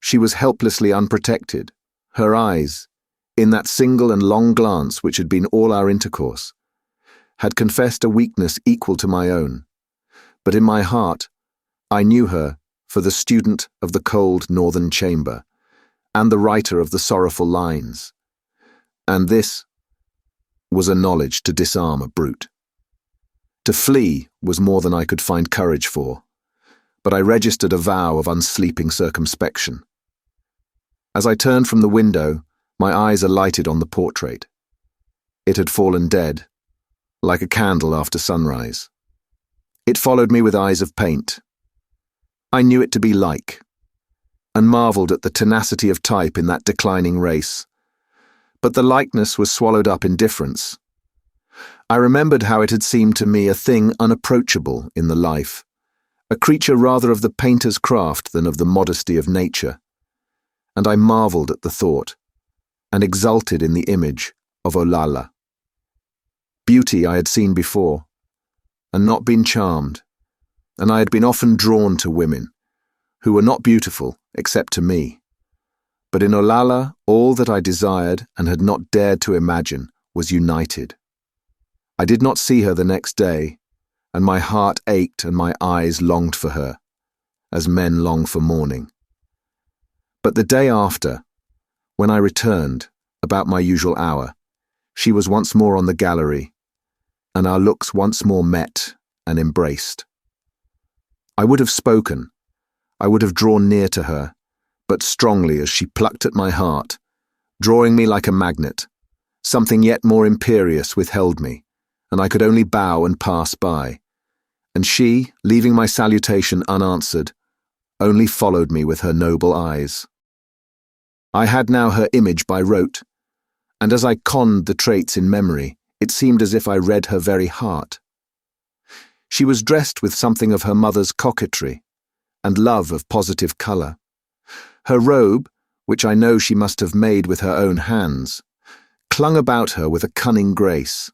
She was helplessly unprotected. Her eyes, in that single and long glance which had been all our intercourse, had confessed a weakness equal to my own. But in my heart, I knew her for the student of the cold northern chamber, and the writer of the sorrowful lines. And this was a knowledge to disarm a brute. To flee was more than I could find courage for, but I registered a vow of unsleeping circumspection. As I turned from the window, my eyes alighted on the portrait. It had fallen dead, like a candle after sunrise. It followed me with eyes of paint. I knew it to be like, and marvelled at the tenacity of type in that declining race. But the likeness was swallowed up in difference. I remembered how it had seemed to me a thing unapproachable in the life, a creature rather of the painter's craft than of the modesty of nature, and I marvelled at the thought, and exulted in the image of Olalla. Beauty I had seen before, and not been charmed, and I had been often drawn to women, who were not beautiful except to me. But in Olalla all that I desired and had not dared to imagine was united. I did not see her the next day, and my heart ached and my eyes longed for her, as men long for morning. But the day after, when I returned, about my usual hour, she was once more on the gallery, and our looks once more met and embraced. I would have spoken, I would have drawn near to her, but strongly as she plucked at my heart, drawing me like a magnet, something yet more imperious withheld me, and I could only bow and pass by, and she, leaving my salutation unanswered, only followed me with her noble eyes. I had now her image by rote, and as I conned the traits in memory, it seemed as if I read her very heart. She was dressed with something of her mother's coquetry and love of positive colour. Her robe, which I know she must have made with her own hands, clung about her with a cunning grace.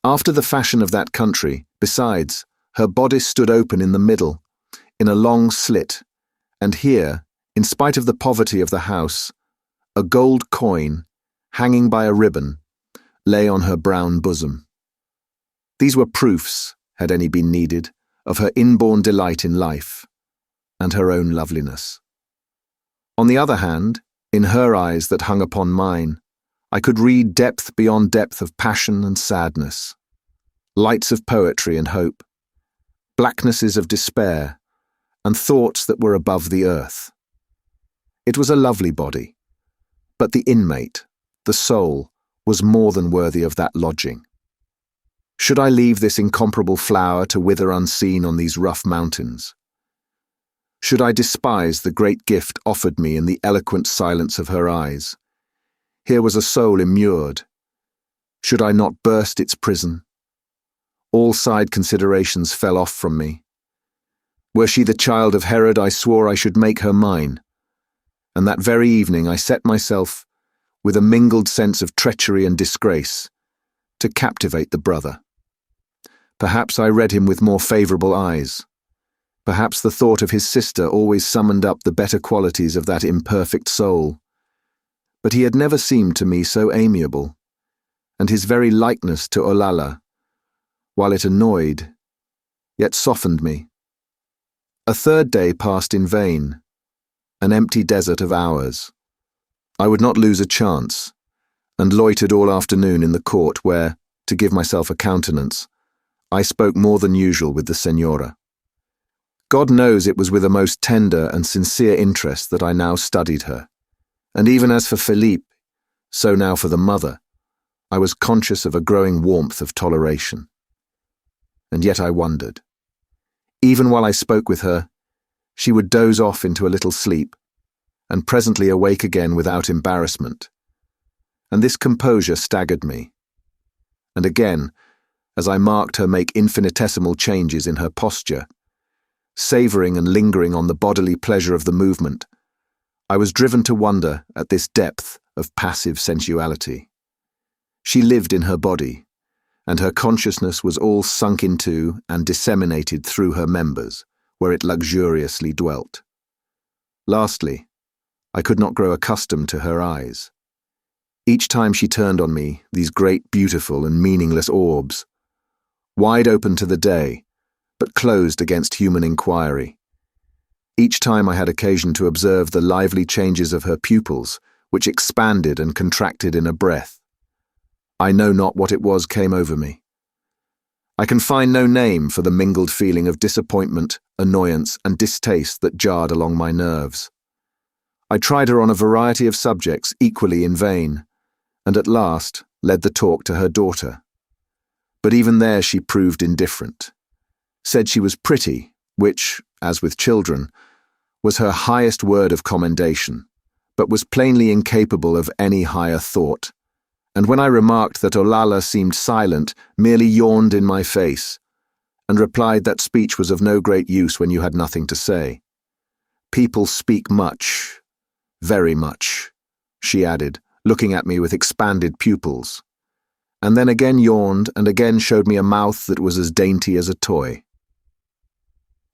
After the fashion of that country, besides, her bodice stood open in the middle, in a long slit, and here, in spite of the poverty of the house, a gold coin, hanging by a ribbon, lay on her brown bosom. These were proofs, had any been needed, of her inborn delight in life, and her own loveliness. On the other hand, in her eyes that hung upon mine, I could read depth beyond depth of passion and sadness, lights of poetry and hope, blacknesses of despair, and thoughts that were above the earth. It was a lovely body, but the inmate, the soul, was more than worthy of that lodging. Should I leave this incomparable flower to wither unseen on these rough mountains? Should I despise the great gift offered me in the eloquent silence of her eyes? Here was a soul immured. Should I not burst its prison? All side considerations fell off from me. Were she the child of Herod, I swore I should make her mine. And that very evening I set myself, with a mingled sense of treachery and disgrace, to captivate the brother. Perhaps I read him with more favourable eyes. Perhaps the thought of his sister always summoned up the better qualities of that imperfect soul. But he had never seemed to me so amiable, and his very likeness to Olalla, while it annoyed, yet softened me. A third day passed in vain, an empty desert of hours. I would not lose a chance, and loitered all afternoon in the court where, to give myself a countenance, I spoke more than usual with the Senora. God knows it was with a most tender and sincere interest that I now studied her, and even as for Philippe, so now for the mother, I was conscious of a growing warmth of toleration. And yet I wondered. Even while I spoke with her, she would doze off into a little sleep, and presently awake again without embarrassment. And this composure staggered me. And again, as I marked her make infinitesimal changes in her posture, savouring and lingering on the bodily pleasure of the movement, I was driven to wonder at this depth of passive sensuality. She lived in her body, and her consciousness was all sunk into and disseminated through her members, where it luxuriously dwelt. Lastly, I could not grow accustomed to her eyes. Each time she turned on me these great, beautiful, and meaningless orbs, wide open to the day, but closed against human inquiry. Each time I had occasion to observe the lively changes of her pupils, which expanded and contracted in a breath. I know not what it was came over me. I can find no name for the mingled feeling of disappointment, annoyance, and distaste that jarred along my nerves. I tried her on a variety of subjects equally in vain, and at last led the talk to her daughter. But even there she proved indifferent. Said she was pretty, which, as with children, was her highest word of commendation, but was plainly incapable of any higher thought. And when I remarked that Olalla seemed silent, merely yawned in my face, and replied that speech was of no great use when you had nothing to say. People speak much, very much, she added, looking at me with expanded pupils, and then again yawned and again showed me a mouth that was as dainty as a toy.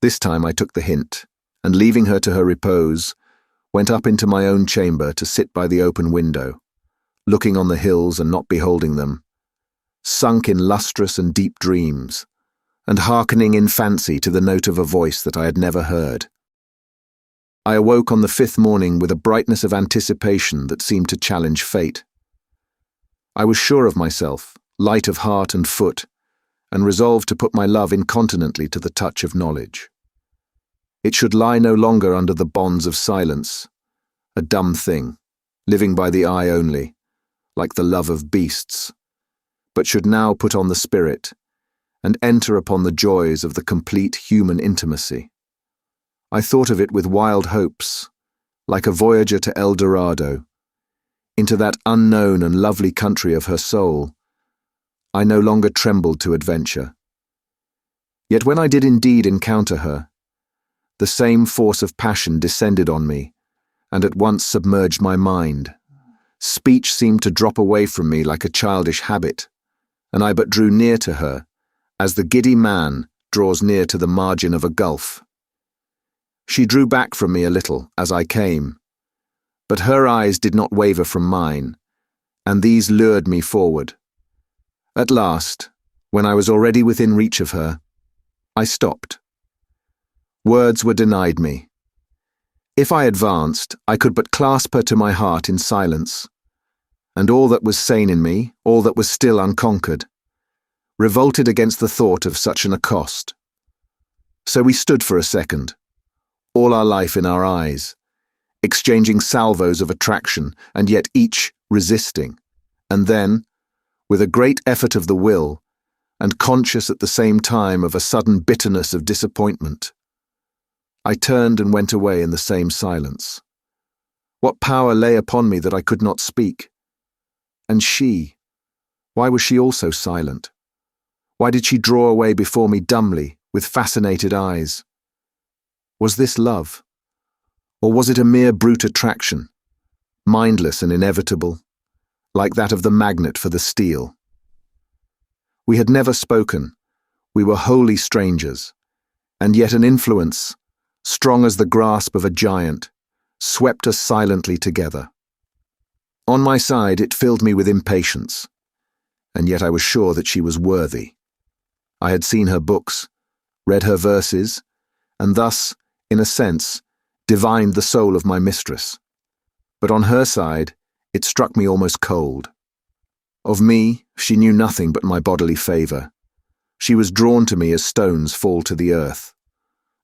This time I took the hint, and leaving her to her repose, went up into my own chamber to sit by the open window, looking on the hills and not beholding them, sunk in lustrous and deep dreams, and hearkening in fancy to the note of a voice that I had never heard. I awoke on the 5th morning with a brightness of anticipation that seemed to challenge fate. I was sure of myself, light of heart and foot, and resolved to put my love incontinently to the touch of knowledge. It should lie no longer under the bonds of silence, a dumb thing, living by the eye only, like the love of beasts, but should now put on the spirit, and enter upon the joys of the complete human intimacy. I thought of it with wild hopes, like a voyager to El Dorado, into that unknown and lovely country of her soul. I no longer trembled to adventure. Yet when I did indeed encounter her, the same force of passion descended on me, and at once submerged my mind. Speech seemed to drop away from me like a childish habit, and I but drew near to her, as the giddy man draws near to the margin of a gulf. She drew back from me a little as I came, but her eyes did not waver from mine, and these lured me forward. At last, when I was already within reach of her, I stopped. Words were denied me. If I advanced, I could but clasp her to my heart in silence, and all that was sane in me, all that was still unconquered, revolted against the thought of such an accost. So we stood for a second, all our life in our eyes, exchanging salvos of attraction and yet each resisting, and then, with a great effort of the will, and conscious at the same time of a sudden bitterness of disappointment, I turned and went away in the same silence. What power lay upon me that I could not speak? And she, why was she also silent? Why did she draw away before me dumbly, with fascinated eyes? Was this love? Or was it a mere brute attraction, mindless and inevitable, like that of the magnet for the steel? We had never spoken, we were wholly strangers, and yet an influence, strong as the grasp of a giant, swept us silently together. On my side, it filled me with impatience, and yet I was sure that she was worthy. I had seen her books, read her verses, and thus, in a sense, divined the soul of my mistress. But on her side, it struck me almost cold. Of me, she knew nothing but my bodily favour. She was drawn to me as stones fall to the earth.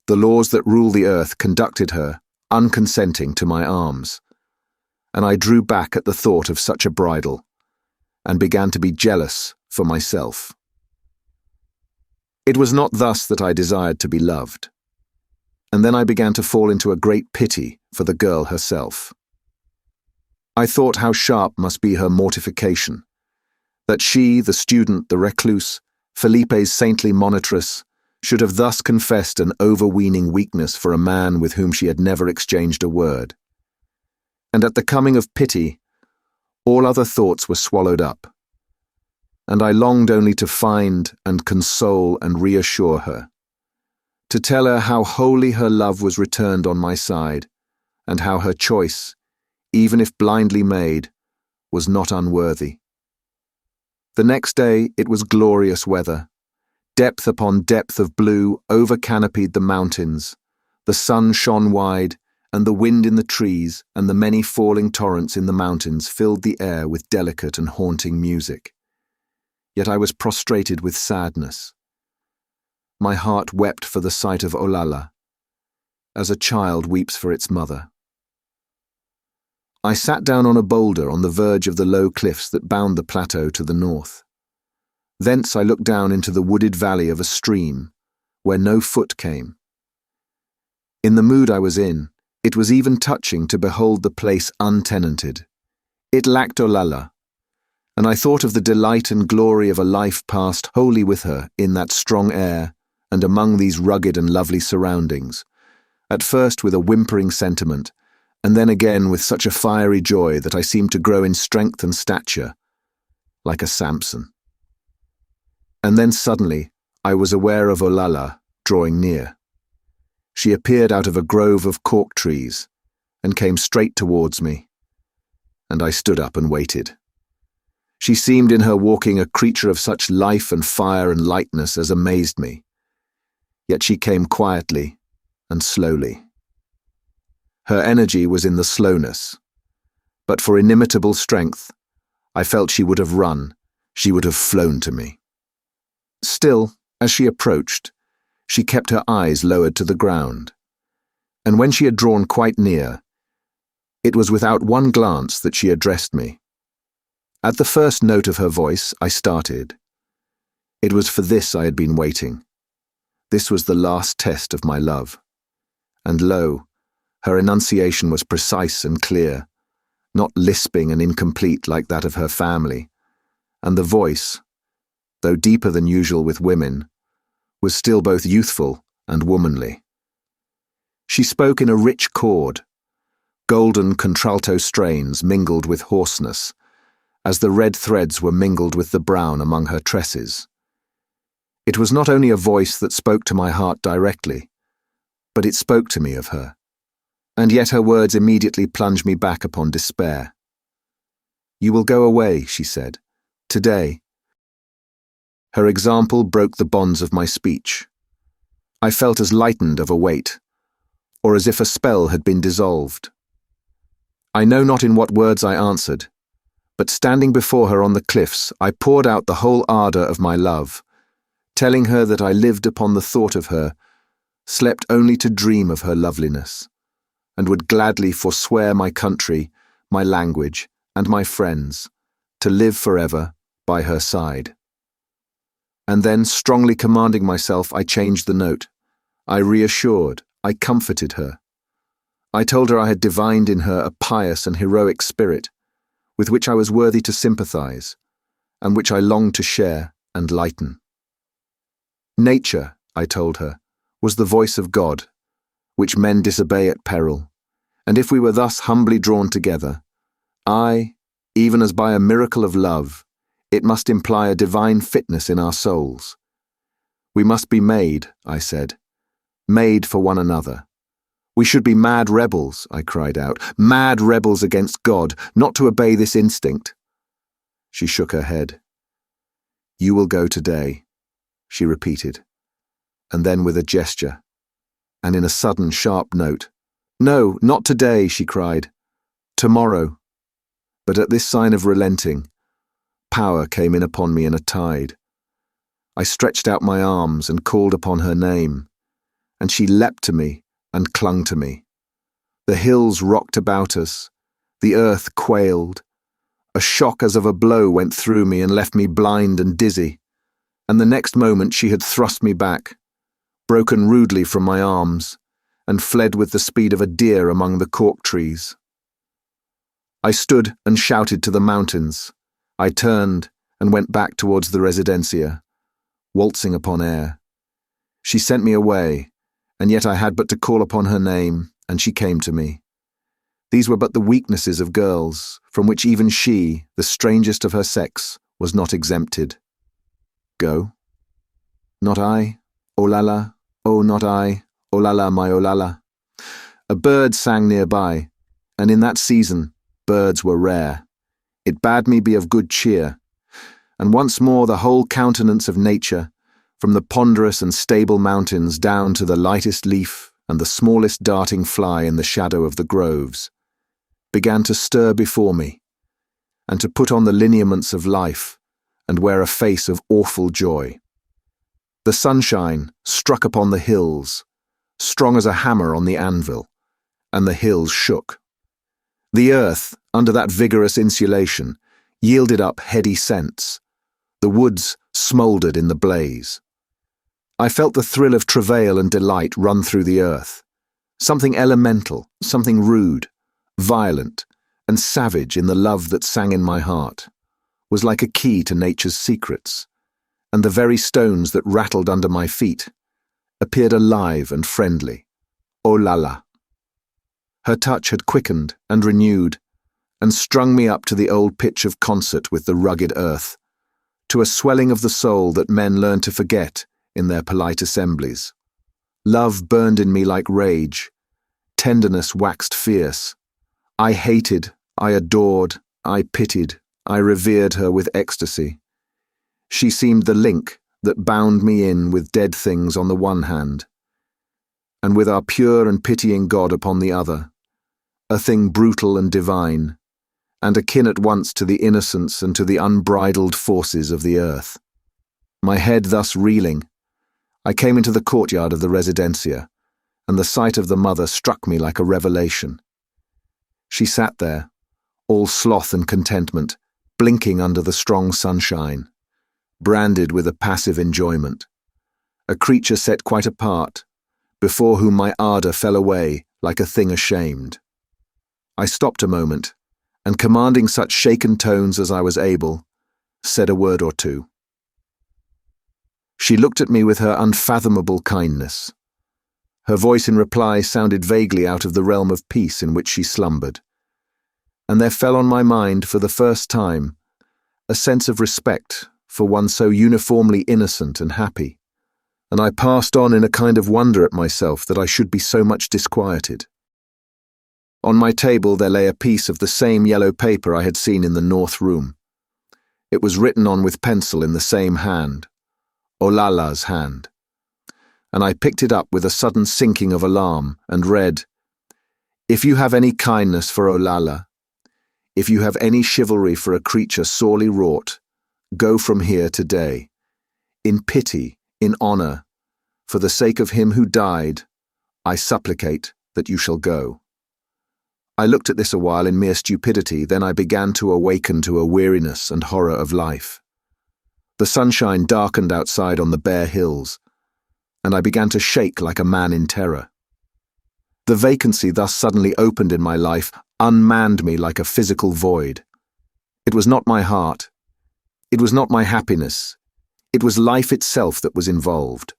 The laws that rule the earth conducted her, unconsenting, to my arms, and I drew back at the thought of such a bridal, and began to be jealous for myself. It was not thus that I desired to be loved, and then I began to fall into a great pity for the girl herself. I thought how sharp must be her mortification, that she, the student, the recluse, Felipe's saintly monitress, should have thus confessed an overweening weakness for a man with whom she had never exchanged a word. And at the coming of pity, all other thoughts were swallowed up, and I longed only to find and console and reassure her, to tell her how wholly her love was returned on my side, and how her choice, even if blindly made, was not unworthy. The next day it was glorious weather. Depth upon depth of blue over-canopied the mountains, the sun shone wide, and the wind in the trees and the many falling torrents in the mountains filled the air with delicate and haunting music. Yet I was prostrated with sadness. My heart wept for the sight of Olalla, as a child weeps for its mother. I sat down on a boulder on the verge of the low cliffs that bound the plateau to the north. Thence I looked down into the wooded valley of a stream, where no foot came. In the mood I was in, it was even touching to behold the place untenanted. It lacked Olalla, and I thought of the delight and glory of a life passed wholly with her in that strong air and among these rugged and lovely surroundings, at first with a whimpering sentiment, and then again with such a fiery joy that I seemed to grow in strength and stature, like a Samson. And then suddenly I was aware of Olalla drawing near. She appeared out of a grove of cork trees and came straight towards me, and I stood up and waited. She seemed in her walking a creature of such life and fire and lightness as amazed me, yet she came quietly and slowly. Her energy was in the slowness, but for inimitable strength, I felt she would have run, she would have flown to me. Still, as she approached, she kept her eyes lowered to the ground, and when she had drawn quite near, it was without one glance that she addressed me. At the first note of her voice, I started. It was for this I had been waiting. This was the last test of my love. And lo, her enunciation was precise and clear, not lisping and incomplete like that of her family, and the voice, though deeper than usual with women, was still both youthful and womanly. She spoke in a rich chord, golden contralto strains mingled with hoarseness, as the red threads were mingled with the brown among her tresses. It was not only a voice that spoke to my heart directly, but it spoke to me of her, and yet her words immediately plunged me back upon despair. "You will go away," she said, "today." Her example broke the bonds of my speech. I felt as lightened of a weight, or as if a spell had been dissolved. I know not in what words I answered, but standing before her on the cliffs, I poured out the whole ardour of my love, telling her that I lived upon the thought of her slept only to dream of her loveliness, and would gladly forswear my country, my language, and my friends, to live forever by her side. And then, strongly commanding myself, I changed the note. I reassured, I comforted her. I told her I had divined in her a pious and heroic spirit, with which I was worthy to sympathize, and which I longed to share and lighten. Nature, I told her, was the voice of God, which men disobey at peril, and if we were thus humbly drawn together, even as by a miracle of love, it must imply a divine fitness in our souls. We must be made, I said, made for one another. We should be mad rebels, I cried out, mad rebels against God, not to obey this instinct. She shook her head. You will go today, she repeated, and then with a gesture, and in a sudden sharp note, No, not today, she cried. Tomorrow. But at this sign of relenting, power came in upon me in a tide. I stretched out my arms and called upon her name, and she leapt to me and clung to me. The hills rocked about us, the earth quailed. A shock as of a blow went through me and left me blind and dizzy, and the next moment she had thrust me back, broken rudely from my arms, and fled with the speed of a deer among the cork trees. I stood and shouted to the mountains. I turned and went back towards the residencia, waltzing upon air. She sent me away, and yet I had but to call upon her name, and she came to me. These were but the weaknesses of girls, from which even she, the strangest of her sex, was not exempted. Go? Not I? Olalla, oh, not I, Olalla, my Olalla. A bird sang nearby, and in that season, birds were rare. It bade me be of good cheer, and once more the whole countenance of nature, from the ponderous and stable mountains down to the lightest leaf and the smallest darting fly in the shadow of the groves, began to stir before me, and to put on the lineaments of life and wear a face of awful joy. The sunshine struck upon the hills, strong as a hammer on the anvil, and the hills shook. The earth, under that vigorous insulation, yielded up heady scents. The woods smouldered in the blaze. I felt the thrill of travail and delight run through the earth. Something elemental, something rude, violent, and savage in the love that sang in my heart, was like a key to nature's secrets, and the very stones that rattled under my feet appeared alive and friendly. Olalla. Her touch had quickened and renewed, and strung me up to the old pitch of concert with the rugged earth, to a swelling of the soul that men learn to forget in their polite assemblies. Love burned in me like rage, tenderness waxed fierce. I hated, I adored, I pitied, I revered her with ecstasy. She seemed the link that bound me in with dead things on the one hand, and with our pure and pitying God upon the other, a thing brutal and divine, and akin at once to the innocence and to the unbridled forces of the earth. My head thus reeling, I came into the courtyard of the residencia, and the sight of the mother struck me like a revelation. She sat there, all sloth and contentment, blinking under the strong sunshine, branded with a passive enjoyment, a creature set quite apart, before whom my ardour fell away like a thing ashamed. I stopped a moment, and commanding such shaken tones as I was able, said a word or two. She looked at me with her unfathomable kindness. Her voice in reply sounded vaguely out of the realm of peace in which she slumbered, and there fell on my mind for the first time a sense of respect for one so uniformly innocent and happy, and I passed on in a kind of wonder at myself that I should be so much disquieted. On my table there lay a piece of the same yellow paper I had seen in the north room. It was written on with pencil in the same hand, Olalla's hand, and I picked it up with a sudden sinking of alarm and read, "If you have any kindness for Olalla, if you have any chivalry for a creature sorely wrought, go from here today. In pity, in honour, For the sake of him who died, I supplicate that you shall go." I looked at this a while in mere stupidity, then I began to awaken to a weariness and horror of life. The sunshine darkened outside on the bare hills, and I began to shake like a man in terror. The vacancy thus suddenly opened in my life unmanned me like a physical void. It was not my heart. It was not my happiness. It was life itself that was involved.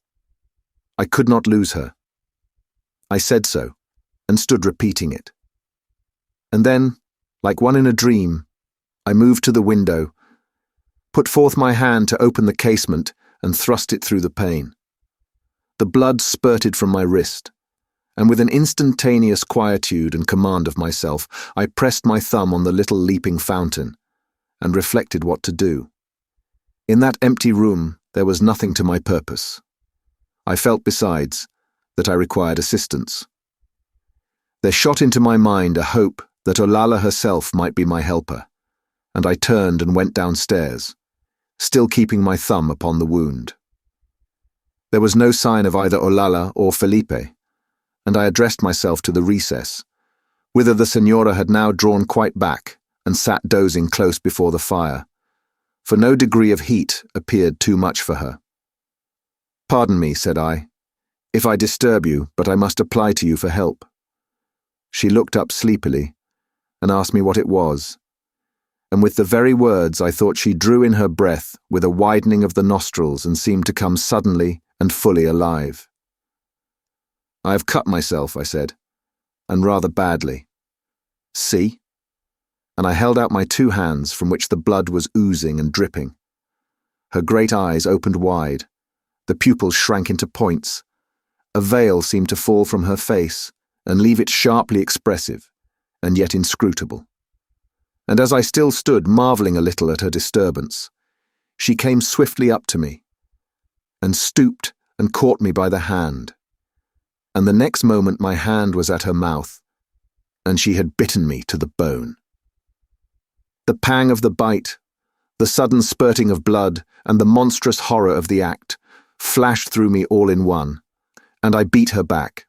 I could not lose her. I said so, and stood repeating it. And then, like one in a dream, I moved to the window, put forth my hand to open the casement, and thrust it through the pane. The blood spurted from my wrist, and with an instantaneous quietude and command of myself, I pressed my thumb on the little leaping fountain, and reflected what to do. In that empty room there was nothing to my purpose. I felt, besides, that I required assistance. There shot into my mind a hope that Olalla herself might be my helper, and I turned and went downstairs, still keeping my thumb upon the wound. There was no sign of either Olalla or Felipe, and I addressed myself to the recess, whither the Senora had now drawn quite back and sat dozing close before the fire, for no degree of heat appeared too much for her. "Pardon me," said I, "if I disturb you, but I must apply to you for help." She looked up sleepily and asked me what it was, and with the very words I thought she drew in her breath with a widening of the nostrils and seemed to come suddenly and fully alive. "I have cut myself," I said, "and rather badly. See?" And I held out my 2 hands from which the blood was oozing and dripping. Her great eyes opened wide, the pupils shrank into points, a veil seemed to fall from her face and leave it sharply expressive, and yet inscrutable. And as I still stood marvelling a little at her disturbance, she came swiftly up to me, and stooped and caught me by the hand, and the next moment my hand was at her mouth, and she had bitten me to the bone. The pang of the bite, the sudden spurting of blood, and the monstrous horror of the act flashed through me all in one, and I beat her back,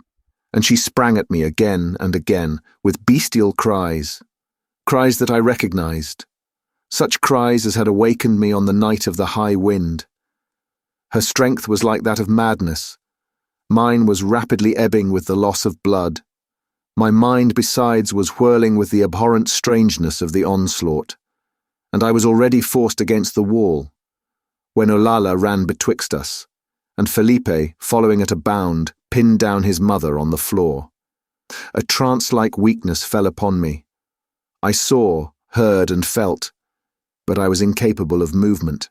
and she sprang at me again and again with bestial cries, cries that I recognized, such cries as had awakened me on the night of the high wind. Her strength was like that of madness. Mine was rapidly ebbing with the loss of blood. My mind, besides, was whirling with the abhorrent strangeness of the onslaught, and I was already forced against the wall, when Olalla ran betwixt us, and Felipe, following at a bound, pinned down his mother on the floor. A trance-like weakness fell upon me. I saw, heard, and felt, but I was incapable of movement.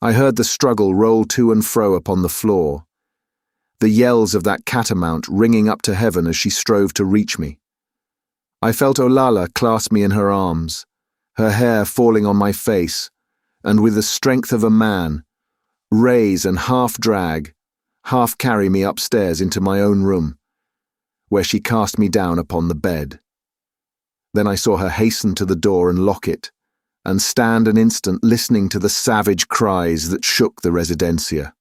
I heard the struggle roll to and fro upon the floor, the yells of that catamount ringing up to heaven as she strove to reach me. I felt Olalla clasp me in her arms, her hair falling on my face, and with the strength of a man, raise and half drag, half carry me upstairs into my own room, where she cast me down upon the bed. Then I saw her hasten to the door and lock it, and stand an instant listening to the savage cries that shook the residencia.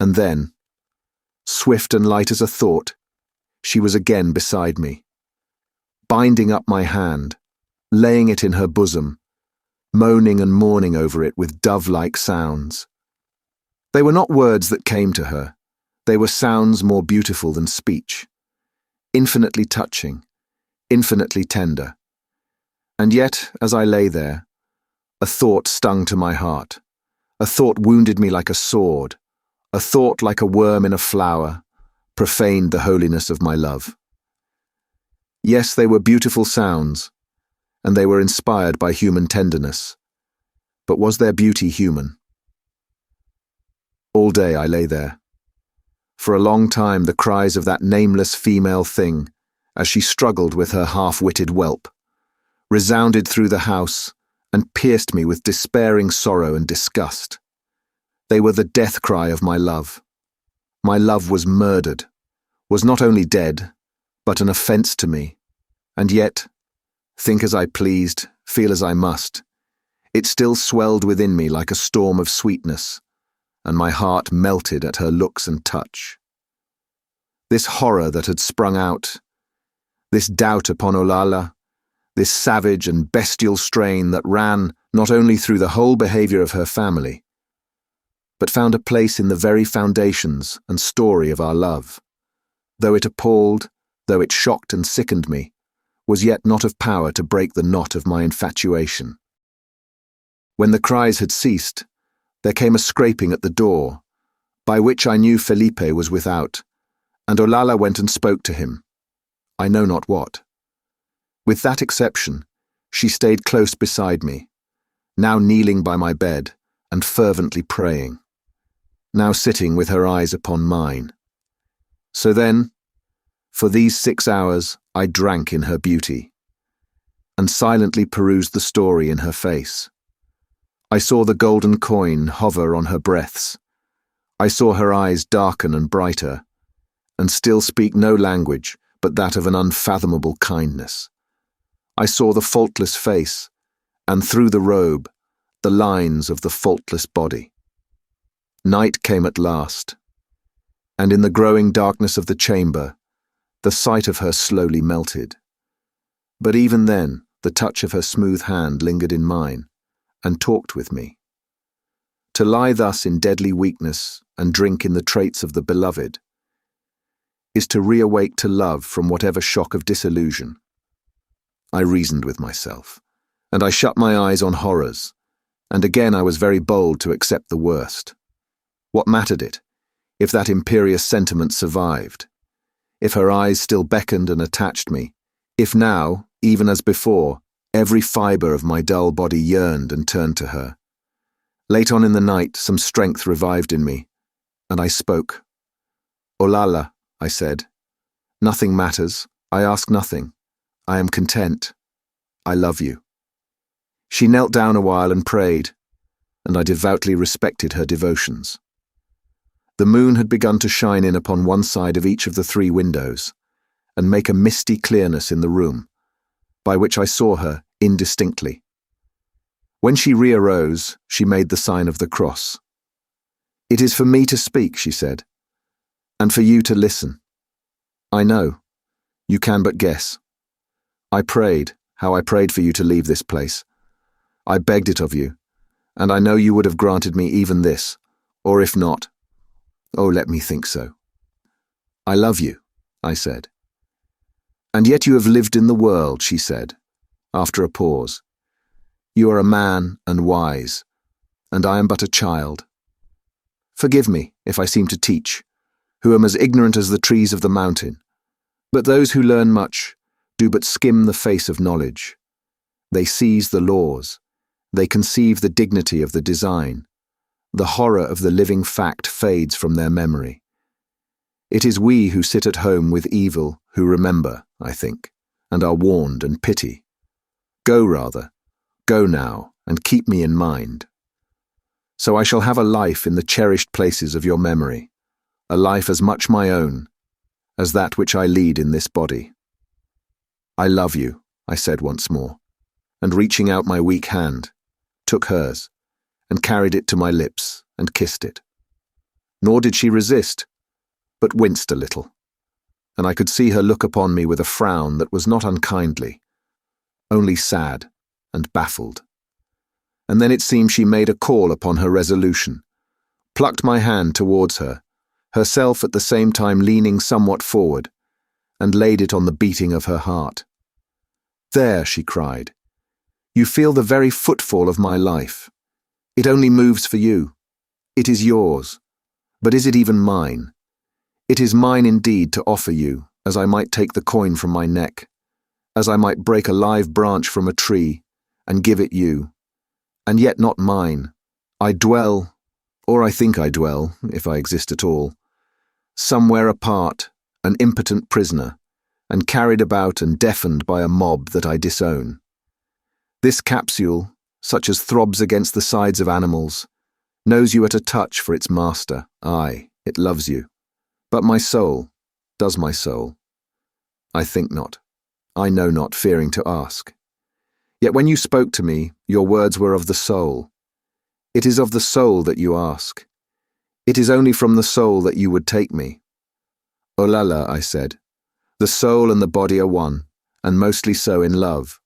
And then, swift and light as a thought, she was again beside me, binding up my hand, laying it in her bosom, moaning and mourning over it with dove-like sounds. They were not words that came to her, they were sounds more beautiful than speech, infinitely touching, infinitely tender. And yet, as I lay there, a thought stung to my heart, a thought wounded me like a sword, a thought like a worm in a flower, profaned the holiness of my love. Yes, they were beautiful sounds, and they were inspired by human tenderness. But was their beauty human? All day I lay there. For a long time the cries of that nameless female thing, as she struggled with her half-witted whelp, resounded through the house and pierced me with despairing sorrow and disgust. They were the death cry of my love. My love was murdered, was not only dead, but an offence to me. And yet, think as I pleased, feel as I must, it still swelled within me like a storm of sweetness, and my heart melted at her looks and touch. This horror that had sprung out, this doubt upon Olalla, this savage and bestial strain that ran not only through the whole behaviour of her family, but found a place in the very foundations and story of our love, though it appalled, though it shocked and sickened me, was yet not of power to break the knot of my infatuation. When the cries had ceased, there came a scraping at the door, by which I knew Felipe was without, and Olalla went and spoke to him. I know not what. With that exception, she stayed close beside me, now kneeling by my bed and fervently praying, now sitting with her eyes upon mine. So then, for these 6 hours, I drank in her beauty, and silently perused the story in her face. I saw the golden coin hover on her breaths. I saw her eyes darken and brighter, and still speak no language but that of an unfathomable kindness. I saw the faultless face, and through the robe, the lines of the faultless body. Night came at last, and in the growing darkness of the chamber, the sight of her slowly melted. But even then, the touch of her smooth hand lingered in mine, and talked with me. To lie thus in deadly weakness and drink in the traits of the beloved is to reawake to love from whatever shock of disillusion. I reasoned with myself, and I shut my eyes on horrors, and again I was very bold to accept the worst. What mattered it, if that imperious sentiment survived, if her eyes still beckoned and attached me, if now, even as before, every fibre of my dull body yearned and turned to her. Late on in the night, some strength revived in me, and I spoke. "Olalla," I said, "nothing matters. I ask nothing. I am content. I love you." She knelt down a while and prayed, and I devoutly respected her devotions. The moon had begun to shine in upon one side of each of the 3 windows, and make a misty clearness in the room, by which I saw her indistinctly. When she rearose, she made the sign of the cross. "It is for me to speak," she said, "and for you to listen. I know. You can but guess. I prayed, how I prayed for you to leave this place. I begged it of you, and I know you would have granted me even this, or if not, oh, let me think so. I love you," I said. "And yet you have lived in the world," she said, after a pause. "You are a man and wise, and I am but a child. Forgive me if I seem to teach, who am as ignorant as the trees of the mountain, but those who learn much do but skim the face of knowledge. They seize the laws, they conceive the dignity of the design. The horror of the living fact fades from their memory. It is we who sit at home with evil who remember, I think, and are warned and pity. Go rather, go now, and keep me in mind. So I shall have a life in the cherished places of your memory, a life as much my own as that which I lead in this body." "I love you," I said once more, and reaching out my weak hand, took hers, and carried it to my lips and kissed it. Nor did she resist, but winced a little, and I could see her look upon me with a frown that was not unkindly, only sad and baffled. And then it seemed she made a call upon her resolution, plucked my hand towards her, herself at the same time leaning somewhat forward, and laid it on the beating of her heart. "There," she cried, "you feel the very footfall of my life. It only moves for you. It is yours, but is it even mine? It is mine indeed to offer you, as I might take the coin from my neck, as I might break a live branch from a tree, and give it you, and yet not mine. I dwell, or I think I dwell, if I exist at all, somewhere apart, an impotent prisoner, and carried about and deafened by a mob that I disown. This capsule, such as throbs against the sides of animals, knows you at a touch for its master. Aye, it loves you. But my soul, does my soul? I think not. I know not, fearing to ask. Yet when you spoke to me, your words were of the soul. It is of the soul that you ask. It is only from the soul that you would take me. Olalla, I said. The soul and the body are one, and mostly so in love.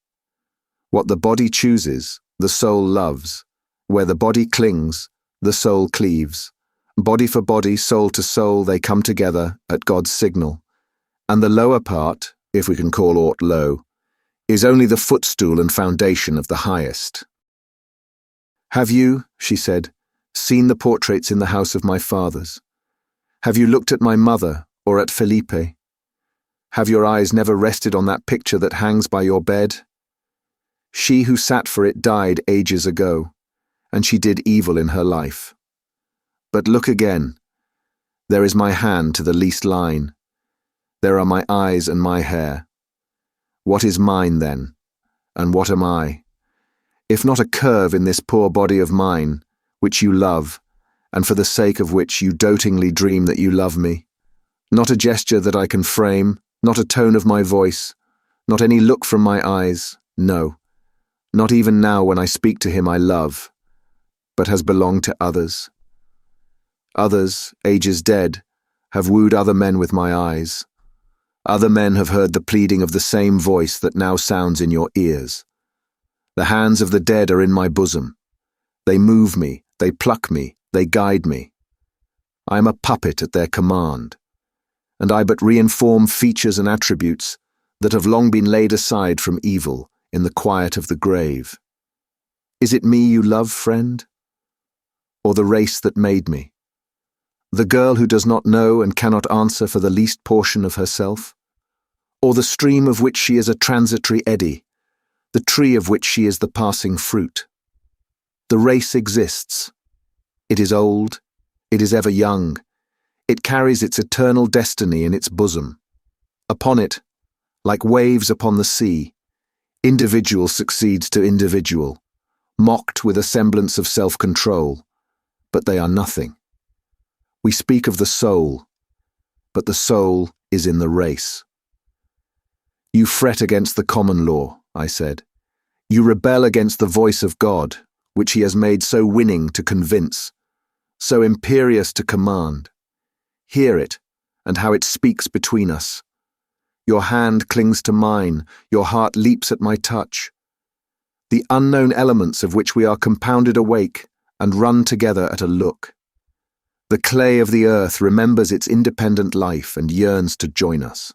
What the body chooses, the soul loves. Where the body clings, the soul cleaves. Body for body, soul to soul, they come together at God's signal. And the lower part, if we can call aught low, is only the footstool and foundation of the highest. Have you, she said, seen the portraits in the house of my fathers? Have you looked at my mother or at Felipe? Have your eyes never rested on that picture that hangs by your bed? She who sat for it died ages ago, and she did evil in her life. But look again. There is my hand to the least line. There are my eyes and my hair. What is mine then, and what am I? If not a curve in this poor body of mine, which you love, and for the sake of which you dotingly dream that you love me, not a gesture that I can frame, not a tone of my voice, not any look from my eyes, no, not even now when I speak to him I love, but has belonged to others. Others, ages dead, have wooed other men with my eyes. Other men have heard the pleading of the same voice that now sounds in your ears. The hands of the dead are in my bosom. They move me, they pluck me, they guide me. I am a puppet at their command, and I but reinform features and attributes that have long been laid aside from evil in the quiet of the grave. Is it me you love, friend? Or the race that made me? The girl who does not know and cannot answer for the least portion of herself? Or the stream of which she is a transitory eddy, the tree of which she is the passing fruit? The race exists. It is old, it is ever young, it carries its eternal destiny in its bosom. Upon it, like waves upon the sea, individual succeeds to individual, mocked with a semblance of self-control, but they are nothing. We speak of the soul, but the soul is in the race. You fret against the common law, I said. You rebel against the voice of God, which he has made so winning to convince, so imperious to command. Hear it, and how it speaks between us. Your hand clings to mine, your heart leaps at my touch. The unknown elements of which we are compounded awake and run together at a look. The clay of the earth remembers its independent life and yearns to join us.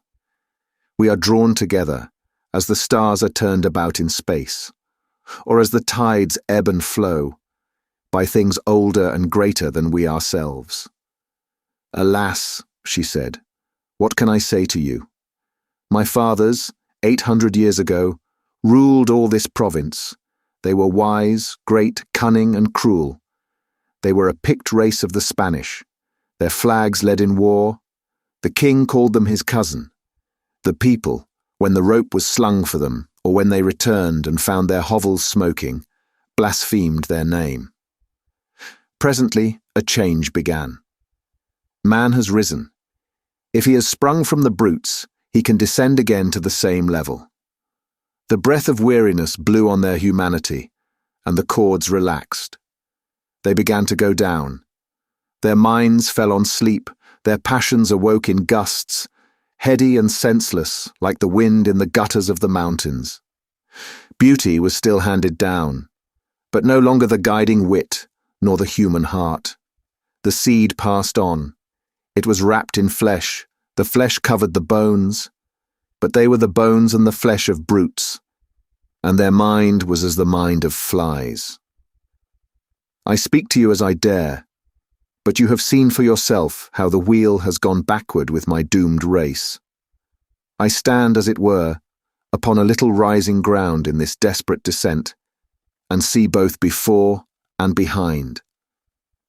We are drawn together as the stars are turned about in space, or as the tides ebb and flow, by things older and greater than we ourselves. Alas, she said, what can I say to you? My fathers, 800 years ago, ruled all this province. They were wise, great, cunning, and cruel. They were a picked race of the Spanish. Their flags led in war. The king called them his cousin. The people, when the rope was slung for them, or when they returned and found their hovels smoking, blasphemed their name. Presently, a change began. Man has risen. If he has sprung from the brutes, he can descend again to the same level. The breath of weariness blew on their humanity, and the cords relaxed. They began to go down. Their minds fell on sleep, their passions awoke in gusts, heady and senseless like the wind in the gutters of the mountains. Beauty was still handed down, but no longer the guiding wit, nor the human heart. The seed passed on. It was wrapped in flesh, the flesh covered the bones, but they were the bones and the flesh of brutes, and their mind was as the mind of flies. I speak to you as I dare, but you have seen for yourself how the wheel has gone backward with my doomed race. I stand, as it were, upon a little rising ground in this desperate descent, and see both before and behind,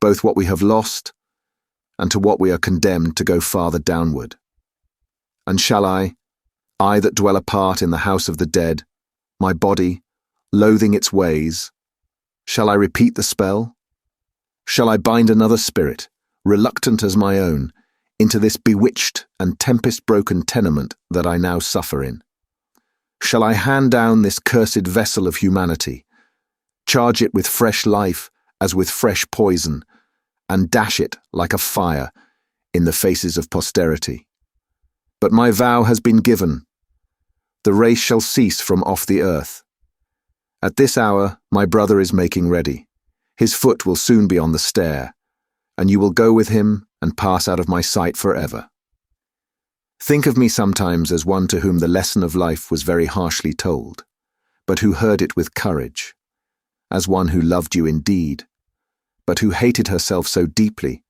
both what we have lost and to what we are condemned to go farther downward. And shall I that dwell apart in the house of the dead, my body, loathing its ways, shall I repeat the spell? Shall I bind another spirit, reluctant as my own, into this bewitched and tempest-broken tenement that I now suffer in? Shall I hand down this cursed vessel of humanity, charge it with fresh life as with fresh poison, and dash it like a fire in the faces of posterity. But my vow has been given. The race shall cease from off the earth. At this hour my brother is making ready. His foot will soon be on the stair, and you will go with him and pass out of my sight forever. Think of me sometimes as one to whom the lesson of life was very harshly told, but who heard it with courage, as one who loved you indeed, but who hated herself so deeply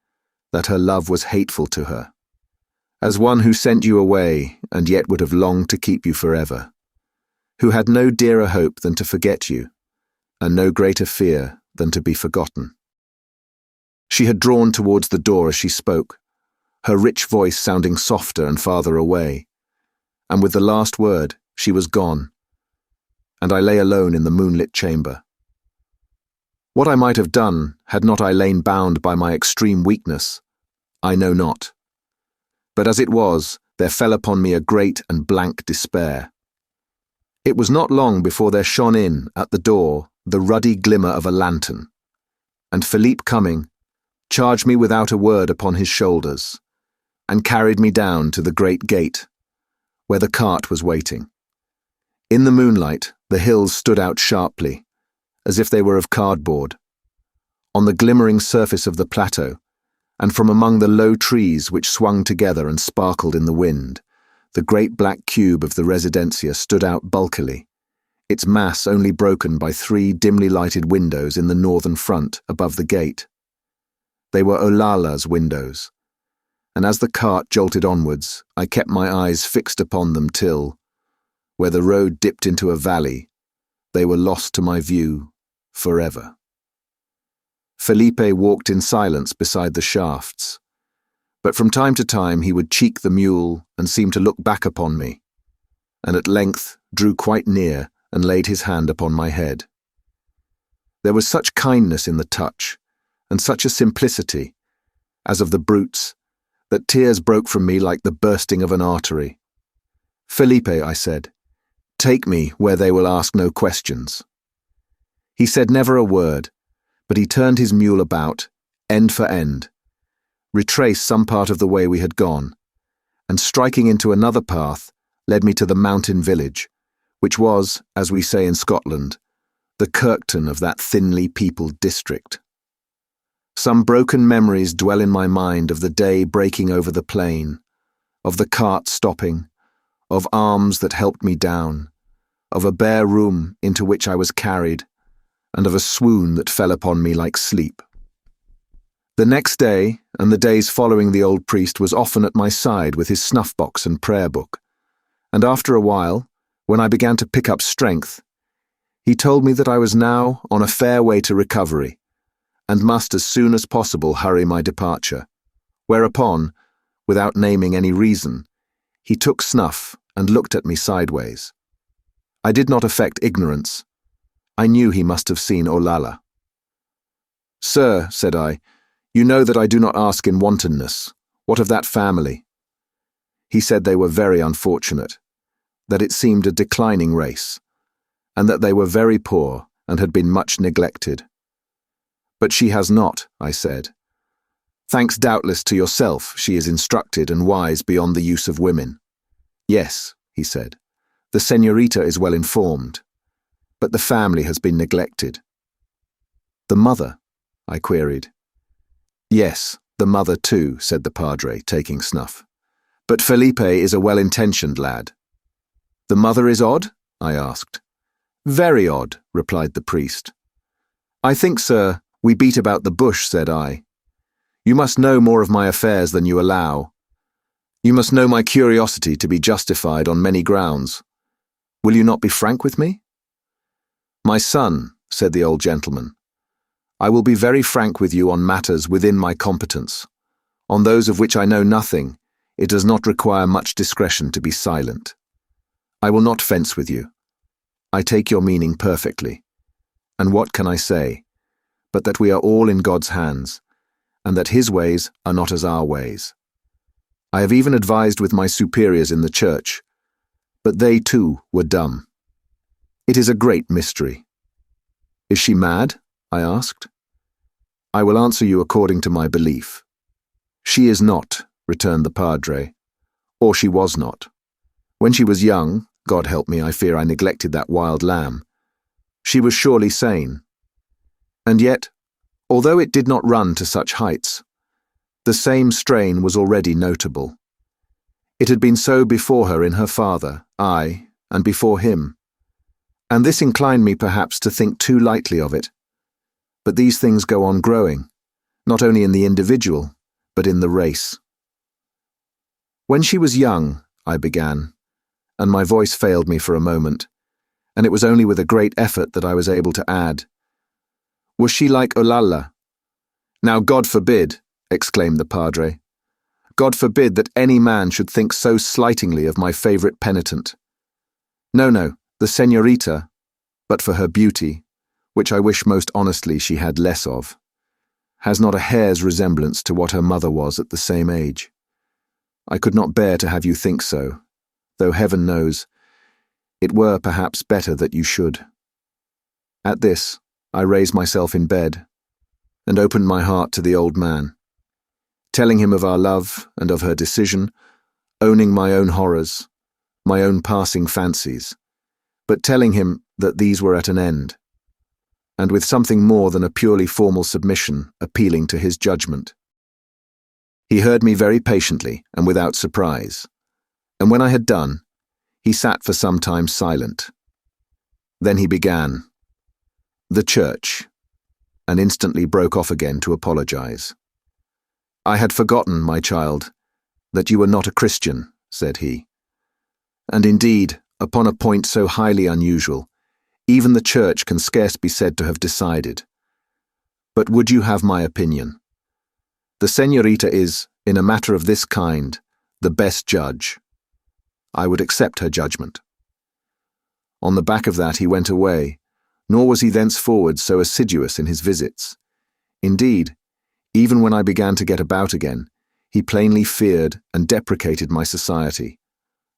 that her love was hateful to her, as one who sent you away and yet would have longed to keep you forever, who had no dearer hope than to forget you, and no greater fear than to be forgotten. She had drawn towards the door as she spoke, her rich voice sounding softer and farther away, and with the last word she was gone, and I lay alone in the moonlit chamber. What I might have done had not I lain bound by my extreme weakness, I know not. But as it was, there fell upon me a great and blank despair. It was not long before there shone in, at the door, the ruddy glimmer of a lantern, and Philippe coming, charged me without a word upon his shoulders, and carried me down to the great gate, where the cart was waiting. In the moonlight, the hills stood out sharply, as if they were of cardboard, on the glimmering surface of the plateau, and from among the low trees which swung together and sparkled in the wind, the great black cube of the residencia stood out bulkily, its mass only broken by 3 dimly lighted windows in the northern front above the gate. They were Olalla's windows, and as the cart jolted onwards, I kept my eyes fixed upon them till, where the road dipped into a valley, they were lost to my view forever. Felipe walked in silence beside the shafts, but from time to time he would cheek the mule and seem to look back upon me, and at length drew quite near and laid his hand upon my head. There was such kindness in the touch, and such a simplicity, as of the brutes, that tears broke from me like the bursting of an artery. "Felipe," I said, "take me where they will ask no questions." He said never a word, but he turned his mule about, end for end, retraced some part of the way we had gone, and striking into another path, led me to the mountain village, which was, as we say in Scotland, the Kirkton of that thinly peopled district. Some broken memories dwell in my mind of the day breaking over the plain, of the cart stopping, of arms that helped me down, of a bare room into which I was carried, and of a swoon that fell upon me like sleep. The next day, and the days following, the old priest was often at my side with his snuff-box and prayer book, and after a while, when I began to pick up strength, he told me that I was now on a fair way to recovery, and must as soon as possible hurry my departure, whereupon, without naming any reason, he took snuff and looked at me sideways. I did not affect ignorance. I knew he must have seen Olalla. "Sir," said I, "you know that I do not ask in wantonness. What of that family?" He said they were very unfortunate, that it seemed a declining race, and that they were very poor and had been much neglected. "But she has not," I said. "Thanks doubtless to yourself, she is instructed and wise beyond the use of women." "Yes," he said, "the señorita is well informed, but the family has been neglected." "The mother?" I queried. "Yes, the mother too," said the padre, taking snuff. "But Felipe is a well-intentioned lad." "The mother is odd?" I asked. "Very odd," replied the priest. "I think, sir, we beat about the bush," said I. "You must know more of my affairs than you allow. You must know my curiosity to be justified on many grounds. Will you not be frank with me?" "My son," said the old gentleman, "I will be very frank with you on matters within my competence. On those of which I know nothing, it does not require much discretion to be silent. I will not fence with you. I take your meaning perfectly. And what can I say, but that we are all in God's hands, and that His ways are not as our ways. I have even advised with my superiors in the church, but they too were dumb. It is a great mystery." "Is she mad?" I asked. I will answer you according to my belief. She is not, returned the padre, or she was not. When she was young, God help me, I fear I neglected that wild lamb, she was surely sane. And yet, although it did not run to such heights, the same strain was already notable. It had been so before her in her father, ay, and before him. And this inclined me perhaps to think too lightly of it. But these things go on growing, not only in the individual, but in the race. When she was young, I began, and my voice failed me for a moment, and it was only with a great effort that I was able to add, was she like Olalla? Now God forbid, exclaimed the padre, God forbid that any man should think so slightingly of my favourite penitent. No, the señorita, but for her beauty, which I wish most honestly she had less of, has not a hair's resemblance to what her mother was at the same age. I could not bear to have you think so, though heaven knows, it were perhaps better that you should. At this, I raised myself in bed, and opened my heart to the old man, telling him of our love and of her decision, owning my own horrors, my own passing fancies, but telling him that these were at an end, and with something more than a purely formal submission appealing to his judgment. He heard me very patiently and without surprise, and when I had done, he sat for some time silent. Then he began, "The church," and instantly broke off again to apologize. "I had forgotten, my child, that you were not a Christian," said he. "And indeed, upon a point so highly unusual, even the church can scarce be said to have decided. But would you have my opinion? The señorita is, in a matter of this kind, the best judge. I would accept her judgment." On the back of that he went away, nor was he thenceforward so assiduous in his visits. Indeed, even when I began to get about again, he plainly feared and deprecated my society,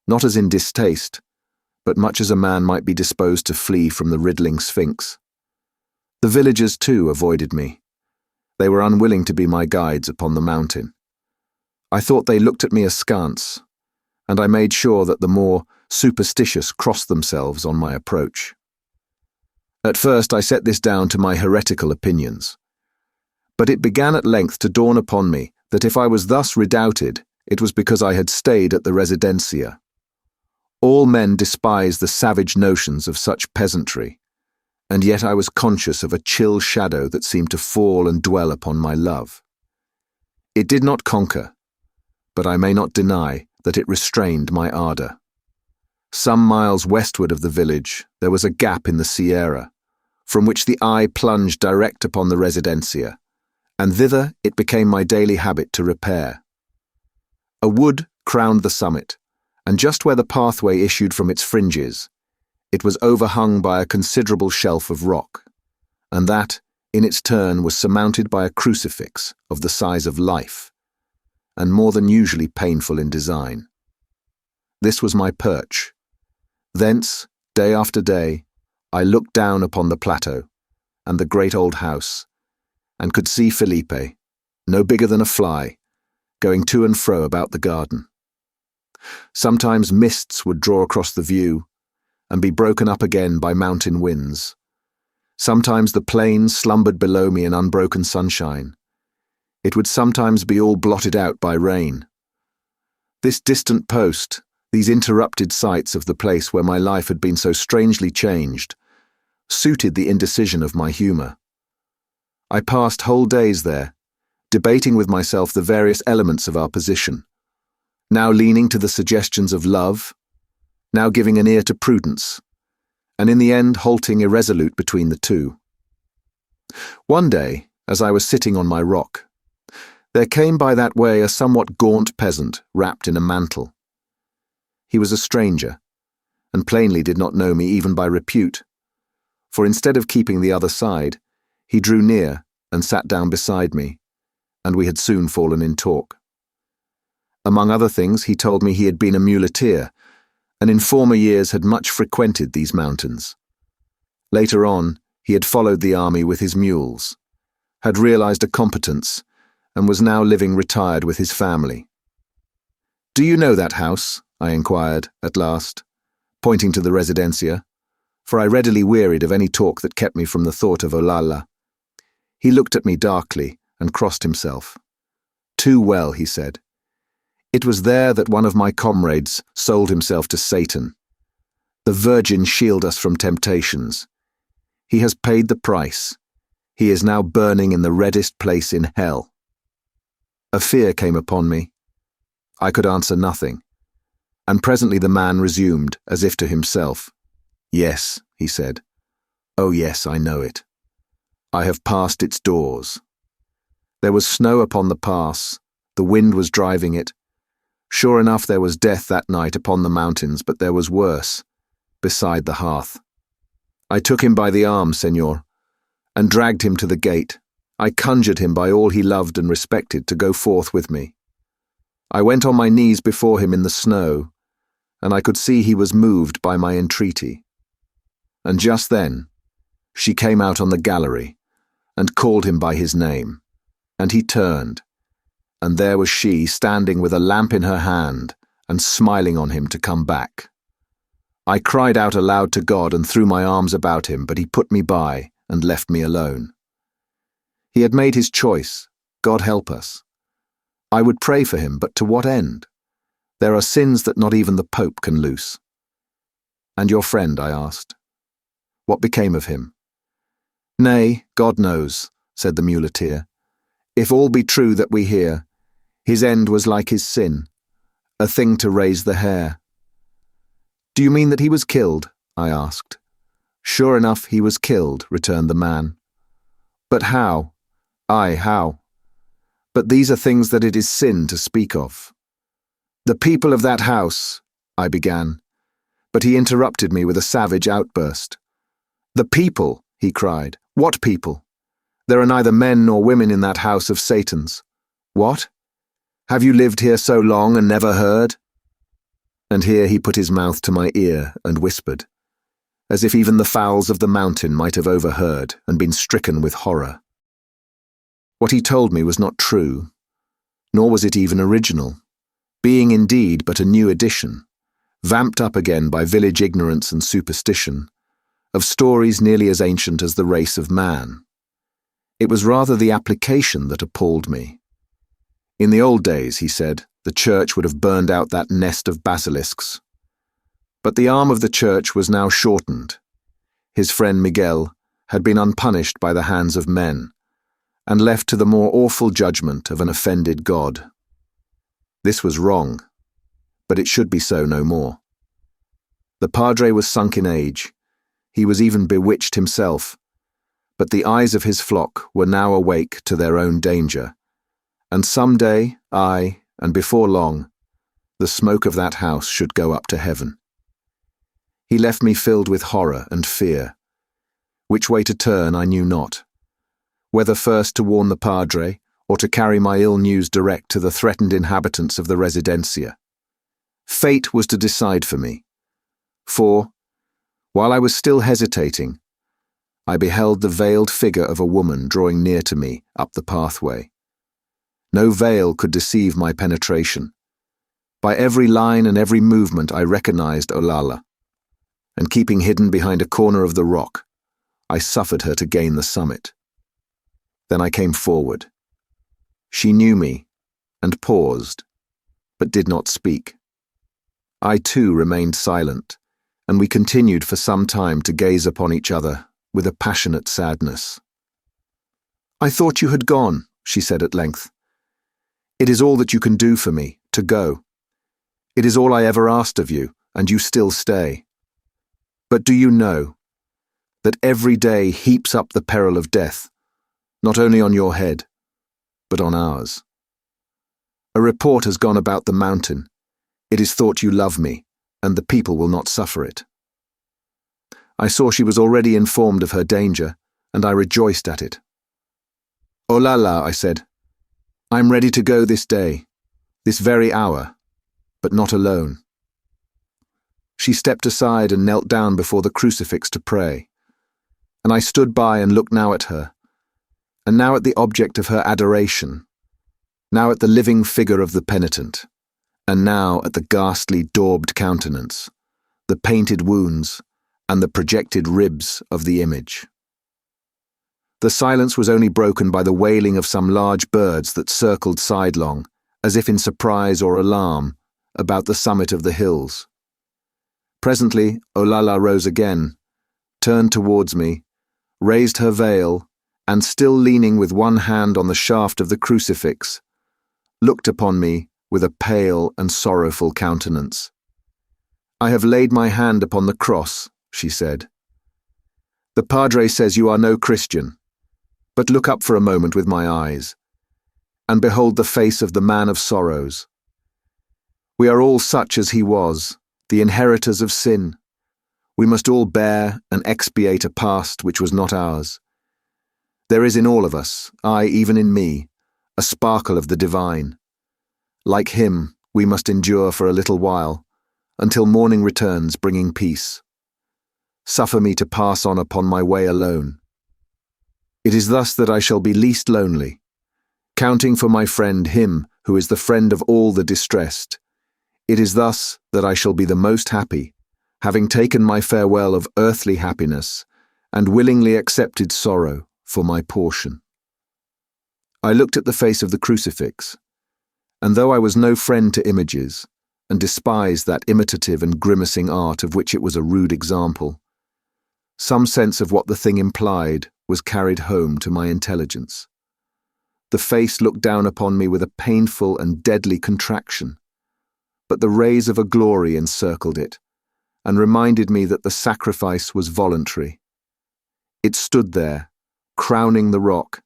not as in distaste, but much as a man might be disposed to flee from the riddling sphinx. The villagers, too, avoided me. They were unwilling to be my guides upon the mountain. I thought they looked at me askance, and I made sure that the more superstitious crossed themselves on my approach. At first I set this down to my heretical opinions, but it began at length to dawn upon me that if I was thus redoubted, it was because I had stayed at the residencia. All men despise the savage notions of such peasantry, and yet I was conscious of a chill shadow that seemed to fall and dwell upon my love. It did not conquer, but I may not deny that it restrained my ardour. Some miles westward of the village there was a gap in the Sierra, from which the eye plunged direct upon the residencia, and thither it became my daily habit to repair. A wood crowned the summit, and just where the pathway issued from its fringes, it was overhung by a considerable shelf of rock, and that, in its turn, was surmounted by a crucifix of the size of life, and more than usually painful in design. This was my perch. Thence, day after day, I looked down upon the plateau and the great old house, and could see Felipe, no bigger than a fly, going to and fro about the garden. Sometimes mists would draw across the view and be broken up again by mountain winds. Sometimes the plain slumbered below me in unbroken sunshine. It would sometimes be all blotted out by rain. This distant post, these interrupted sights of the place where my life had been so strangely changed, suited the indecision of my humour. I passed whole days there, debating with myself the various elements of our position, now leaning to the suggestions of love, now giving an ear to prudence, and in the end halting irresolute between the two. One day, as I was sitting on my rock, there came by that way a somewhat gaunt peasant wrapped in a mantle. He was a stranger, and plainly did not know me even by repute, for instead of keeping the other side, he drew near and sat down beside me, and we had soon fallen in talk. Among other things, he told me he had been a muleteer, and in former years had much frequented these mountains. Later on, he had followed the army with his mules, had realized a competence, and was now living retired with his family. "Do you know that house?" I inquired, at last, pointing to the residencia, for I readily wearied of any talk that kept me from the thought of Olalla. He looked at me darkly and crossed himself. "Too well," he said. "It was there that one of my comrades sold himself to Satan. The Virgin shield us from temptations. He has paid the price. He is now burning in the reddest place in hell." A fear came upon me. I could answer nothing, and presently the man resumed, as if to himself. "Yes," he said. "Oh yes, I know it. I have passed its doors. There was snow upon the pass, the wind was driving it. Sure enough there was death that night upon the mountains, but there was worse, beside the hearth. I took him by the arm, Señor, and dragged him to the gate. I conjured him by all he loved and respected to go forth with me. I went on my knees before him in the snow, and I could see he was moved by my entreaty. And just then, she came out on the gallery, and called him by his name, and he turned, and there was she standing with a lamp in her hand and smiling on him to come back. I cried out aloud to God and threw my arms about him, but he put me by and left me alone. He had made his choice, God help us. I would pray for him, but to what end? There are sins that not even the Pope can loose. "And your friend?" I asked. "What became of him?" "Nay, God knows," said the muleteer. "If all be true that we hear, his end was like his sin, a thing to raise the hair." "Do you mean that he was killed?" I asked. "Sure enough he was killed," returned the man. "But how?" "Aye, how? But these are things that it is sin to speak of." "The people of that house," I began, but he interrupted me with a savage outburst. "The people," he cried. "What people? There are neither men nor women in that house of Satan's. What? Have you lived here so long and never heard?" And here he put his mouth to my ear and whispered, as if even the fowls of the mountain might have overheard and been stricken with horror. What he told me was not true, nor was it even original, being indeed but a new edition, vamped up again by village ignorance and superstition, of stories nearly as ancient as the race of man. It was rather the application that appalled me. In the old days, he said, the church would have burned out that nest of basilisks. But the arm of the church was now shortened. His friend Miguel had been unpunished by the hands of men, and left to the more awful judgment of an offended God. This was wrong, but it should be so no more. The padre was sunk in age. He was even bewitched himself, but the eyes of his flock were now awake to their own danger, and some day, aye, and before long, the smoke of that house should go up to heaven. He left me filled with horror and fear. Which way to turn I knew not, whether first to warn the padre or to carry my ill news direct to the threatened inhabitants of the residencia. Fate was to decide for me, for, while I was still hesitating, I beheld the veiled figure of a woman drawing near to me up the pathway. No veil could deceive my penetration. By every line and every movement I recognized Olalla, and keeping hidden behind a corner of the rock, I suffered her to gain the summit. Then I came forward. She knew me, and paused, but did not speak. I too remained silent, and we continued for some time to gaze upon each other with a passionate sadness. "I thought you had gone," she said at length. "It is all that you can do for me, to go. It is all I ever asked of you, and you still stay. But do you know that every day heaps up the peril of death, not only on your head, but on ours? A report has gone about the mountain. It is thought you love me, and the people will not suffer it." I saw she was already informed of her danger, and I rejoiced at it. "Olalla," I said, "I am ready to go this day, this very hour, but not alone." She stepped aside and knelt down before the crucifix to pray, and I stood by and looked now at her, and now at the object of her adoration, now at the living figure of the penitent, and now at the ghastly daubed countenance, the painted wounds, and the projected ribs of the image. The silence was only broken by the wailing of some large birds that circled sidelong, as if in surprise or alarm, about the summit of the hills. Presently, Olalla rose again, turned towards me, raised her veil, and still leaning with one hand on the shaft of the crucifix, looked upon me with a pale and sorrowful countenance. "I have laid my hand upon the cross," she said. "The Padre says you are no Christian, but look up for a moment with my eyes, and behold the face of the man of sorrows. We are all such as he was, the inheritors of sin. We must all bear and expiate a past which was not ours. There is in all of us, aye, even in me, a sparkle of the divine. Like him, we must endure for a little while, until morning returns bringing peace. Suffer me to pass on upon my way alone. It is thus that I shall be least lonely, counting for my friend him who is the friend of all the distressed. It is thus that I shall be the most happy, having taken my farewell of earthly happiness and willingly accepted sorrow for my portion." I looked at the face of the crucifix, and though I was no friend to images, and despised that imitative and grimacing art of which it was a rude example, some sense of what the thing implied was carried home to my intelligence. The face looked down upon me with a painful and deadly contraction, but the rays of a glory encircled it, and reminded me that the sacrifice was voluntary. It stood there, crowning the rock,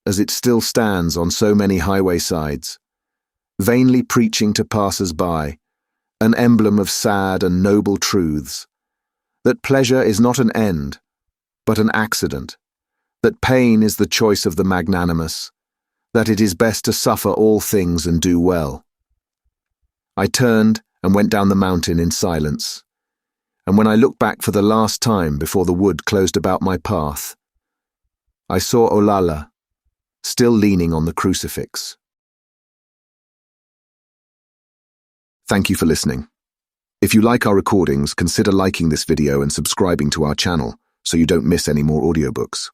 as it still stands on so many highway sides, vainly preaching to passers-by, an emblem of sad and noble truths, that pleasure is not an end, but an accident, that pain is the choice of the magnanimous, that it is best to suffer all things and do well. I turned and went down the mountain in silence, and when I looked back for the last time before the wood closed about my path, I saw Olalla, still leaning on the crucifix. Thank you for listening. If you like our recordings, consider liking this video and subscribing to our channel so you don't miss any more audiobooks.